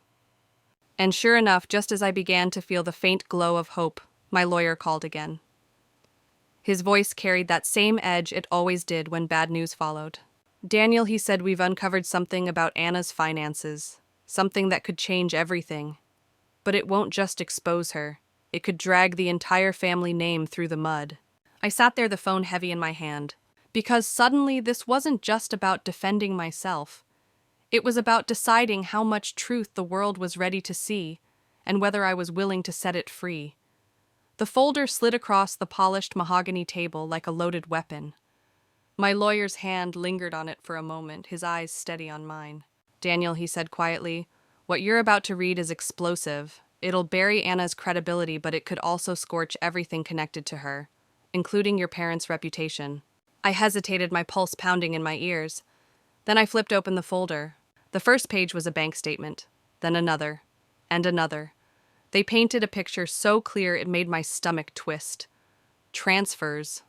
And sure enough, just as I began to feel the faint glow of hope, my lawyer called again. His voice carried that same edge it always did when bad news followed. "Daniel," he said, "we've uncovered something about Anna's finances, something that could change everything. But it won't just expose her. It could drag the entire family name through the mud." I sat there, the phone heavy in my hand, because suddenly this wasn't just about defending myself. It was about deciding how much truth the world was ready to see, and whether I was willing to set it free. The folder slid across the polished mahogany table like a loaded weapon. My lawyer's hand lingered on it for a moment, his eyes steady on mine. "Daniel," he said quietly, "what you're about to read is explosive. It'll bury Anna's credibility, but it could also scorch everything connected to her, including your parents' reputation." I hesitated, my pulse pounding in my ears. Then I flipped open the folder. The first page was a bank statement, then another, and another. They painted a picture so clear it made my stomach twist. Transfers,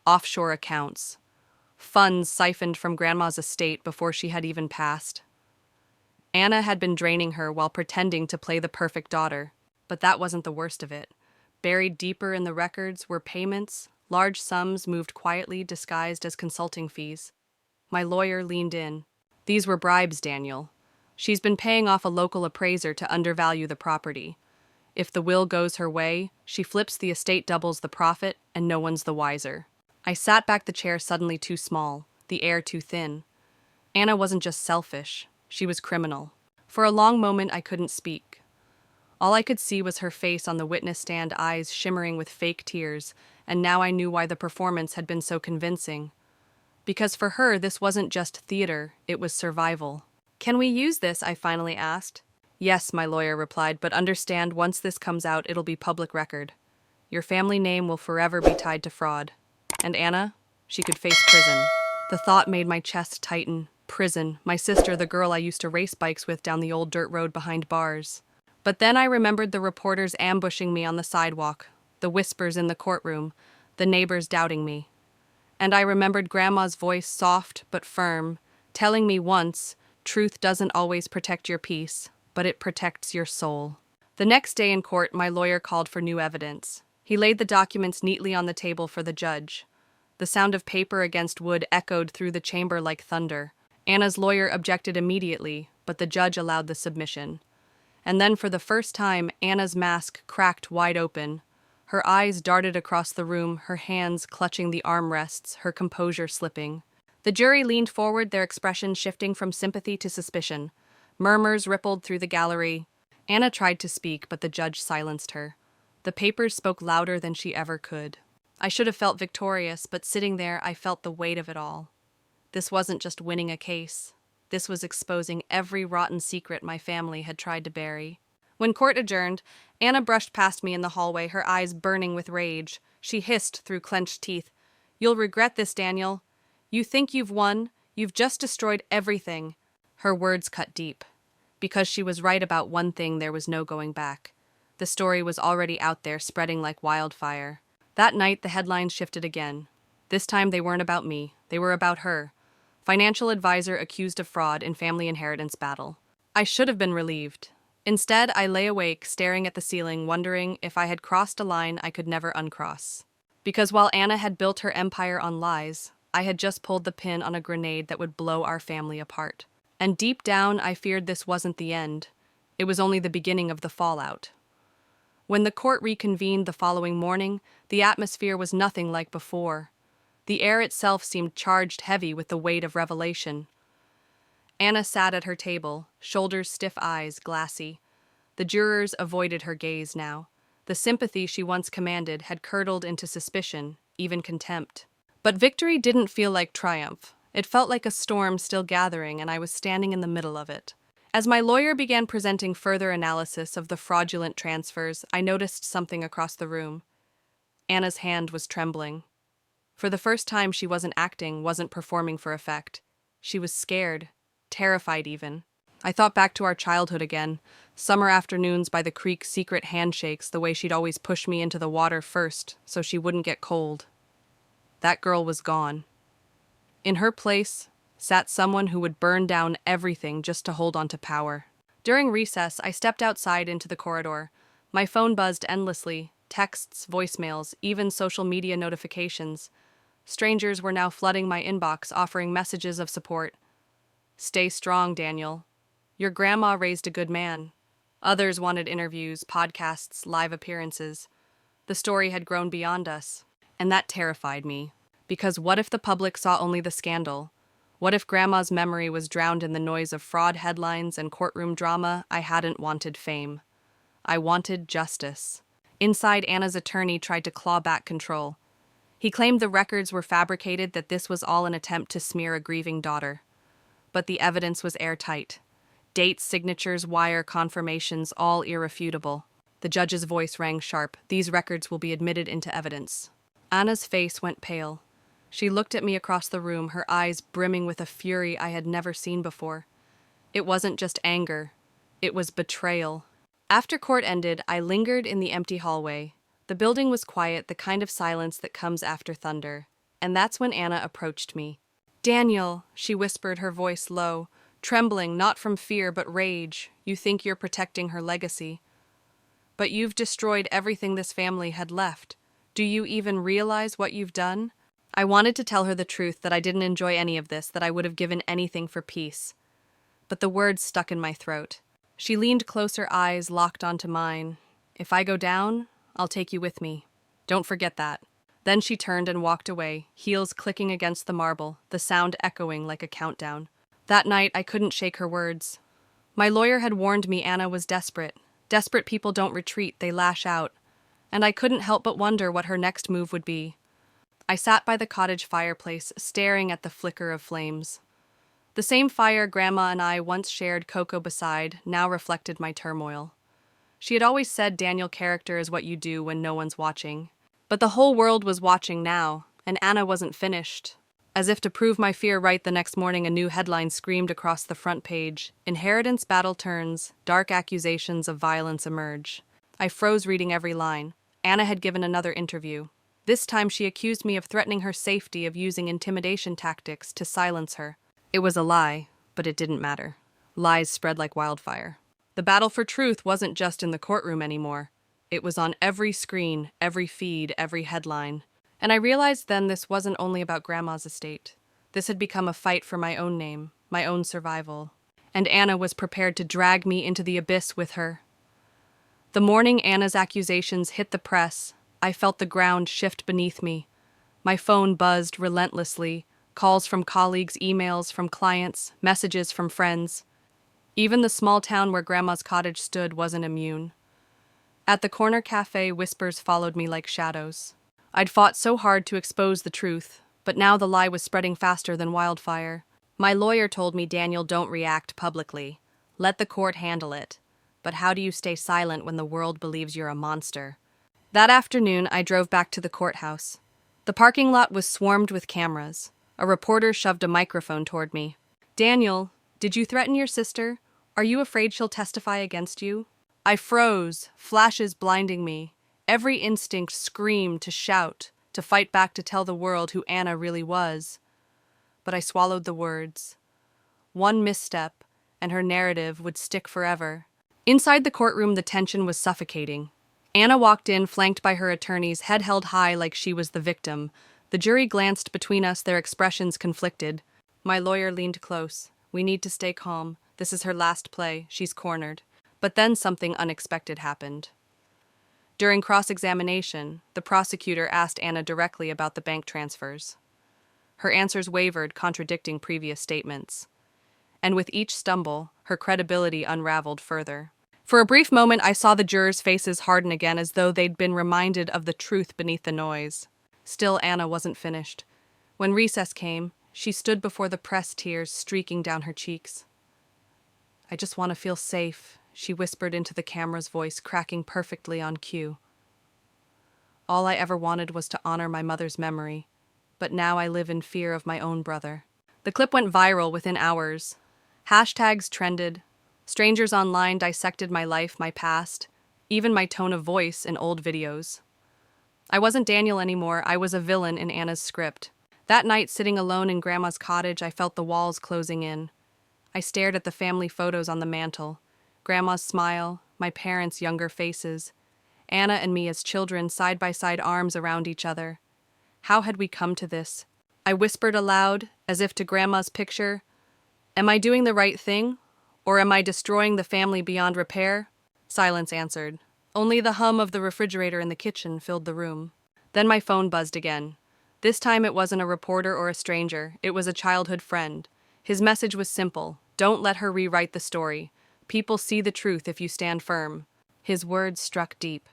offshore accounts, funds siphoned from Grandma's estate before she had even passed. Anna had been draining her while pretending to play the perfect daughter. But that wasn't the worst of it. Buried deeper in the records were payments, large sums moved quietly disguised as consulting fees. My lawyer leaned in. These were bribes, Daniel. She's been paying off a local appraiser to undervalue the property. If the will goes her way, she flips the estate, doubles the profit, and no one's the wiser. I sat back, the chair suddenly too small, the air too thin. Anna wasn't just selfish, she was criminal. For a long moment I couldn't speak. All I could see was her face on the witness stand, eyes shimmering with fake tears, and now I knew why the performance had been so convincing. Because for her, this wasn't just theater, it was survival. "Can we use this?" I finally asked. "Yes," my lawyer replied, "but understand, once this comes out, it'll be public record. Your family name will forever be tied to fraud. And Anna, she could face prison." The thought made my chest tighten. Prison. My sister, the girl I used to race bikes with down the old dirt road behind bars. But then I remembered the reporters ambushing me on the sidewalk, the whispers in the courtroom, the neighbors doubting me. And I remembered Grandma's voice, soft but firm, telling me once, truth doesn't always protect your peace, but it protects your soul. The next day in court, my lawyer called for new evidence. He laid the documents neatly on the table for the judge. The sound of paper against wood echoed through the chamber like thunder. Anna's lawyer objected immediately, but the judge allowed the submission. And then for the first time, Anna's mask cracked wide open. Her eyes darted across the room, her hands clutching the armrests, her composure slipping. The jury leaned forward, their expression shifting from sympathy to suspicion. Murmurs rippled through the gallery. Anna tried to speak, but the judge silenced her. The papers spoke louder than she ever could. I should have felt victorious, but sitting there, I felt the weight of it all. This wasn't just winning a case. This was exposing every rotten secret my family had tried to bury. When court adjourned, Anna brushed past me in the hallway, her eyes burning with rage. She hissed through clenched teeth, "You'll regret this, Daniel. You think you've won? You've just destroyed everything." Her words cut deep. Because she was right about one thing, there was no going back. The story was already out there, spreading like wildfire. That night, the headlines shifted again. This time, they weren't about me. They were about her. Financial advisor accused of fraud in family inheritance battle. I should have been relieved. Instead, I lay awake, staring at the ceiling, wondering if I had crossed a line I could never uncross. Because while Anna had built her empire on lies, I had just pulled the pin on a grenade that would blow our family apart. And deep down, I feared this wasn't the end. It was only the beginning of the fallout. When the court reconvened the following morning, the atmosphere was nothing like before. The air itself seemed charged heavy with the weight of revelation. Anna sat at her table, shoulders stiff, eyes glassy. The jurors avoided her gaze now. The sympathy she once commanded had curdled into suspicion, even contempt. But victory didn't feel like triumph. It felt like a storm still gathering, and I was standing in the middle of it. As my lawyer began presenting further analysis of the fraudulent transfers, I noticed something across the room. Anna's hand was trembling. For the first time, she wasn't acting, wasn't performing for effect. She was scared, terrified even. I thought back to our childhood again, summer afternoons by the creek, secret handshakes, the way she'd always push me into the water first so she wouldn't get cold. That girl was gone. In her place sat someone who would burn down everything just to hold on to power. During recess, I stepped outside into the corridor. My phone buzzed endlessly, texts, voicemails, even social media notifications. Strangers were now flooding my inbox, offering messages of support. "Stay strong, Daniel. Your grandma raised a good man." Others wanted interviews, podcasts, live appearances. The story had grown beyond us, and that terrified me. Because what if the public saw only the scandal? What if Grandma's memory was drowned in the noise of fraud headlines and courtroom drama? I hadn't wanted fame. I wanted justice. Inside, Anna's attorney tried to claw back control. He claimed the records were fabricated, that this was all an attempt to smear a grieving daughter. But the evidence was airtight. Dates, signatures, wire confirmations, all irrefutable. The judge's voice rang sharp. "These records will be admitted into evidence." Anna's face went pale. She looked at me across the room, her eyes brimming with a fury I had never seen before. It wasn't just anger. It was betrayal. After court ended, I lingered in the empty hallway. The building was quiet, the kind of silence that comes after thunder. And that's when Anna approached me. "Daniel," she whispered, her voice low, trembling not from fear but rage. You think you're protecting her legacy. But you've destroyed everything this family had left. Do you even realize what you've done? I wanted to tell her the truth, that I didn't enjoy any of this, that I would have given anything for peace. But the words stuck in my throat. She leaned closer, eyes locked onto mine. If I go down, I'll take you with me. Don't forget that. Then she turned and walked away, heels clicking against the marble, the sound echoing like a countdown. That night, I couldn't shake her words. My lawyer had warned me Anna was desperate. Desperate people don't retreat, they lash out. And I couldn't help but wonder what her next move would be. I sat by the cottage fireplace, staring at the flicker of flames. The same fire Grandma and I once shared cocoa beside now reflected my turmoil. She had always said Daniel character is what you do when no one's watching. But the whole world was watching now, and Anna wasn't finished. As if to prove my fear right, the next morning a new headline screamed across the front page. Inheritance battle turns, dark accusations of violence emerge. I froze reading every line. Anna had given another interview. This time she accused me of threatening her safety, of using intimidation tactics to silence her. It was a lie, but it didn't matter. Lies spread like wildfire. The battle for truth wasn't just in the courtroom anymore. It was on every screen, every feed, every headline. And I realized then this wasn't only about Grandma's estate. This had become a fight for my own name, my own survival. And Anna was prepared to drag me into the abyss with her. The morning Anna's accusations hit the press, I felt the ground shift beneath me. My phone buzzed relentlessly, calls from colleagues, emails from clients, messages from friends. Even the small town where Grandma's cottage stood wasn't immune. At the corner cafe, whispers followed me like shadows. I'd fought so hard to expose the truth, but now the lie was spreading faster than wildfire. My lawyer told me, Daniel, don't react publicly. Let the court handle it. But how do you stay silent when the world believes you're a monster? That afternoon, I drove back to the courthouse. The parking lot was swarmed with cameras. A reporter shoved a microphone toward me. Daniel, did you threaten your sister? Are you afraid she'll testify against you? I froze, flashes blinding me. Every instinct screamed to shout, to fight back, to tell the world who Anna really was. But I swallowed the words. One misstep, and her narrative would stick forever. Inside the courtroom, the tension was suffocating. Anna walked in, flanked by her attorneys, head held high like she was the victim. The jury glanced between us, their expressions conflicted. My lawyer leaned close. We need to stay calm. This is her last play. She's cornered. But then something unexpected happened. During cross-examination, the prosecutor asked Anna directly about the bank transfers. Her answers wavered, contradicting previous statements. And with each stumble, her credibility unraveled further. For a brief moment, I saw the jurors' faces harden again, as though they'd been reminded of the truth beneath the noise. Still, Anna wasn't finished. When recess came, she stood before the press, tears streaking down her cheeks. I just want to feel safe, she whispered into the camera's voice, cracking perfectly on cue. All I ever wanted was to honor my mother's memory, but now I live in fear of my own brother. The clip went viral within hours. Hashtags trended. Strangers online dissected my life, my past, even my tone of voice in old videos. I wasn't Daniel anymore. I was a villain in Anna's script. That night, sitting alone in Grandma's cottage, I felt the walls closing in. I stared at the family photos on the mantel. Grandma's smile, my parents' younger faces, Anna and me as children, side by side, arms around each other. How had we come to this? I whispered aloud, as if to Grandma's picture, "Am I doing the right thing? Or am I destroying the family beyond repair?" Silence answered. Only the hum of the refrigerator in the kitchen filled the room. Then my phone buzzed again. This time it wasn't a reporter or a stranger. It was a childhood friend. His message was simple. Don't let her rewrite the story. People see the truth if you stand firm. His words struck deep.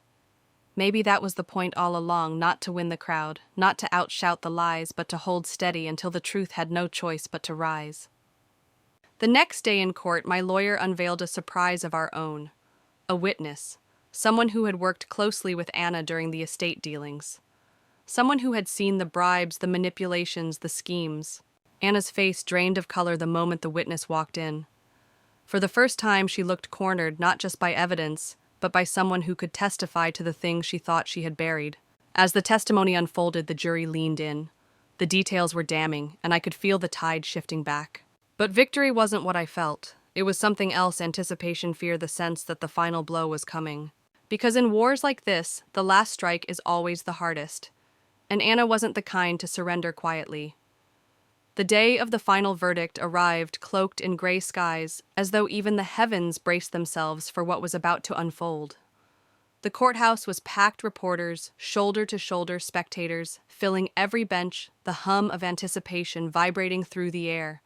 Maybe that was the point all along, not to win the crowd, not to outshout the lies, but to hold steady until the truth had no choice but to rise. The next day in court, my lawyer unveiled a surprise of our own. A witness. Someone who had worked closely with Anna during the estate dealings. Someone who had seen the bribes, the manipulations, the schemes. Anna's face drained of color the moment the witness walked in. For the first time, she looked cornered, not just by evidence, but by someone who could testify to the things she thought she had buried. As the testimony unfolded, the jury leaned in. The details were damning, and I could feel the tide shifting back. But victory wasn't what I felt. It was something else: anticipation, fear, the sense that the final blow was coming. Because in wars like this, the last strike is always the hardest. And Anna wasn't the kind to surrender quietly. The day of the final verdict arrived cloaked in gray skies, as though even the heavens braced themselves for what was about to unfold. The courthouse was packed: reporters, shoulder-to-shoulder spectators, filling every bench, the hum of anticipation vibrating through the air.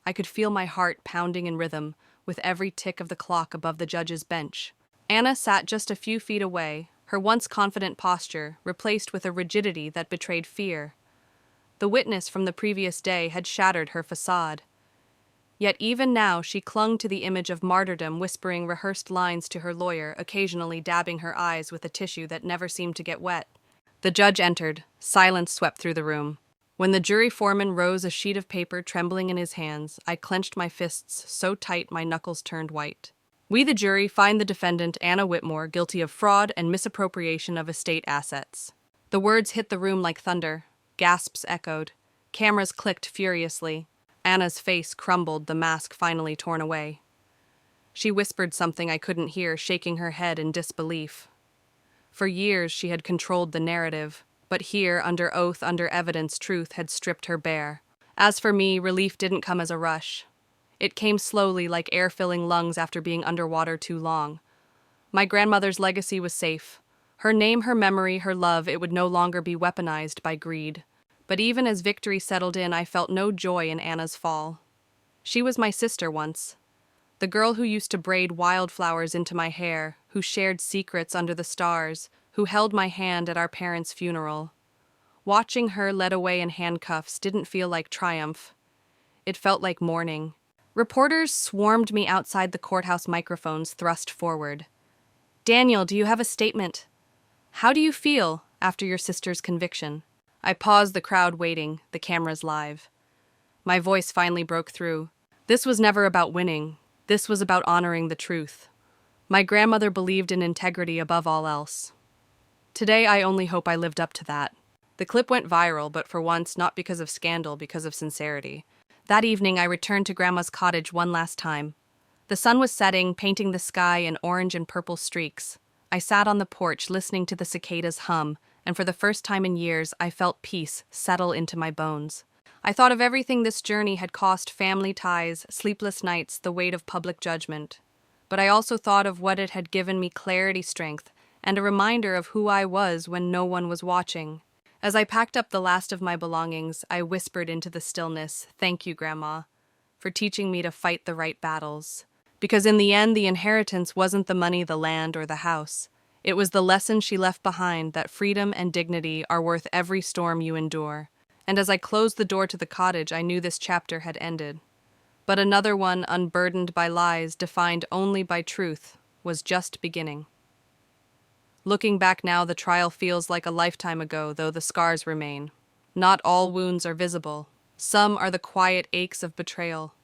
I could feel my heart pounding in rhythm with every tick of the clock above the judge's bench. Anna sat just a few feet away, her once confident posture replaced with a rigidity that betrayed fear. The witness from the previous day had shattered her facade. Yet even now she clung to the image of martyrdom, whispering rehearsed lines to her lawyer, occasionally dabbing her eyes with a tissue that never seemed to get wet. The judge entered. Silence swept through the room. When the jury foreman rose, a sheet of paper trembling in his hands, I clenched my fists so tight my knuckles turned white. We, the jury, find the defendant, Anna Whitmore, guilty of fraud and misappropriation of estate assets. The words hit the room like thunder. Gasps echoed. Cameras clicked furiously. Anna's face crumbled, the mask finally torn away. She whispered something I couldn't hear, shaking her head in disbelief. For years she had controlled the narrative, but here, under oath, under evidence, truth had stripped her bare. As for me, relief didn't come as a rush. It came slowly, like air filling lungs after being underwater too long. My grandmother's legacy was safe. Her name, her memory, her love, it would no longer be weaponized by greed. But even as victory settled in, I felt no joy in Anna's fall. She was my sister once. The girl who used to braid wildflowers into my hair, who shared secrets under the stars, who held my hand at our parents' funeral. Watching her led away in handcuffs didn't feel like triumph. It felt like mourning. Reporters swarmed me outside the courthouse, microphones thrust forward. "Daniel, do you have a statement? How do you feel after your sister's conviction?" I paused, the crowd waiting, the cameras live. My voice finally broke through. This was never about winning. This was about honoring the truth. My grandmother believed in integrity above all else. Today, I only hope I lived up to that. The clip went viral, but for once, not because of scandal, because of sincerity. That evening, I returned to Grandma's cottage one last time. The sun was setting, painting the sky in orange and purple streaks. I sat on the porch, listening to the cicadas hum, and for the first time in years, I felt peace settle into my bones. I thought of everything this journey had cost: family ties, sleepless nights, the weight of public judgment. But I also thought of what it had given me: clarity, strength, and a reminder of who I was when no one was watching. As I packed up the last of my belongings, I whispered into the stillness, "Thank you, Grandma, for teaching me to fight the right battles." Because in the end, the inheritance wasn't the money, the land, or the house. It was the lesson she left behind, that freedom and dignity are worth every storm you endure. And as I closed the door to the cottage, I knew this chapter had ended. But another one, unburdened by lies, defined only by truth, was just beginning. Looking back now, the trial feels like a lifetime ago, though the scars remain. Not all wounds are visible. Some are the quiet aches of betrayal,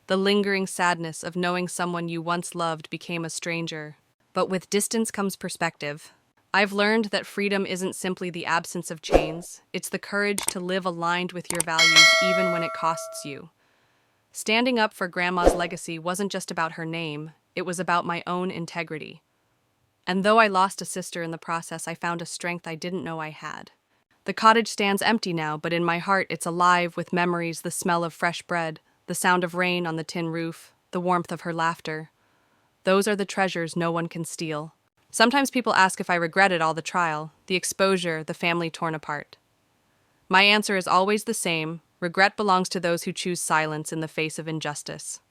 the lingering sadness of knowing someone you once loved became a stranger. But with distance comes perspective. I've learned that freedom isn't simply the absence of chains, it's the courage to live aligned with your values even when it costs you. Standing up for Grandma's legacy wasn't just about her name, it was about my own integrity. And though I lost a sister in the process, I found a strength I didn't know I had. The cottage stands empty now, but in my heart it's alive with memories: the smell of fresh bread, the sound of rain on the tin roof, the warmth of her laughter. Those are the treasures no one can steal. Sometimes people ask if I regretted all the trial, the exposure, the family torn apart. My answer is always the same: regret belongs to those who choose silence in the face of injustice.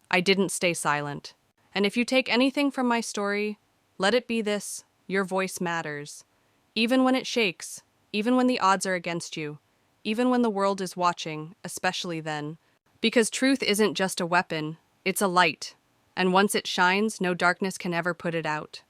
I didn't stay silent. And if you take anything from my story, let it be this: your voice matters. Even when it shakes, even when the odds are against you, even when the world is watching, especially then. Because truth isn't just a weapon, it's a light. And once it shines, no darkness can ever put it out.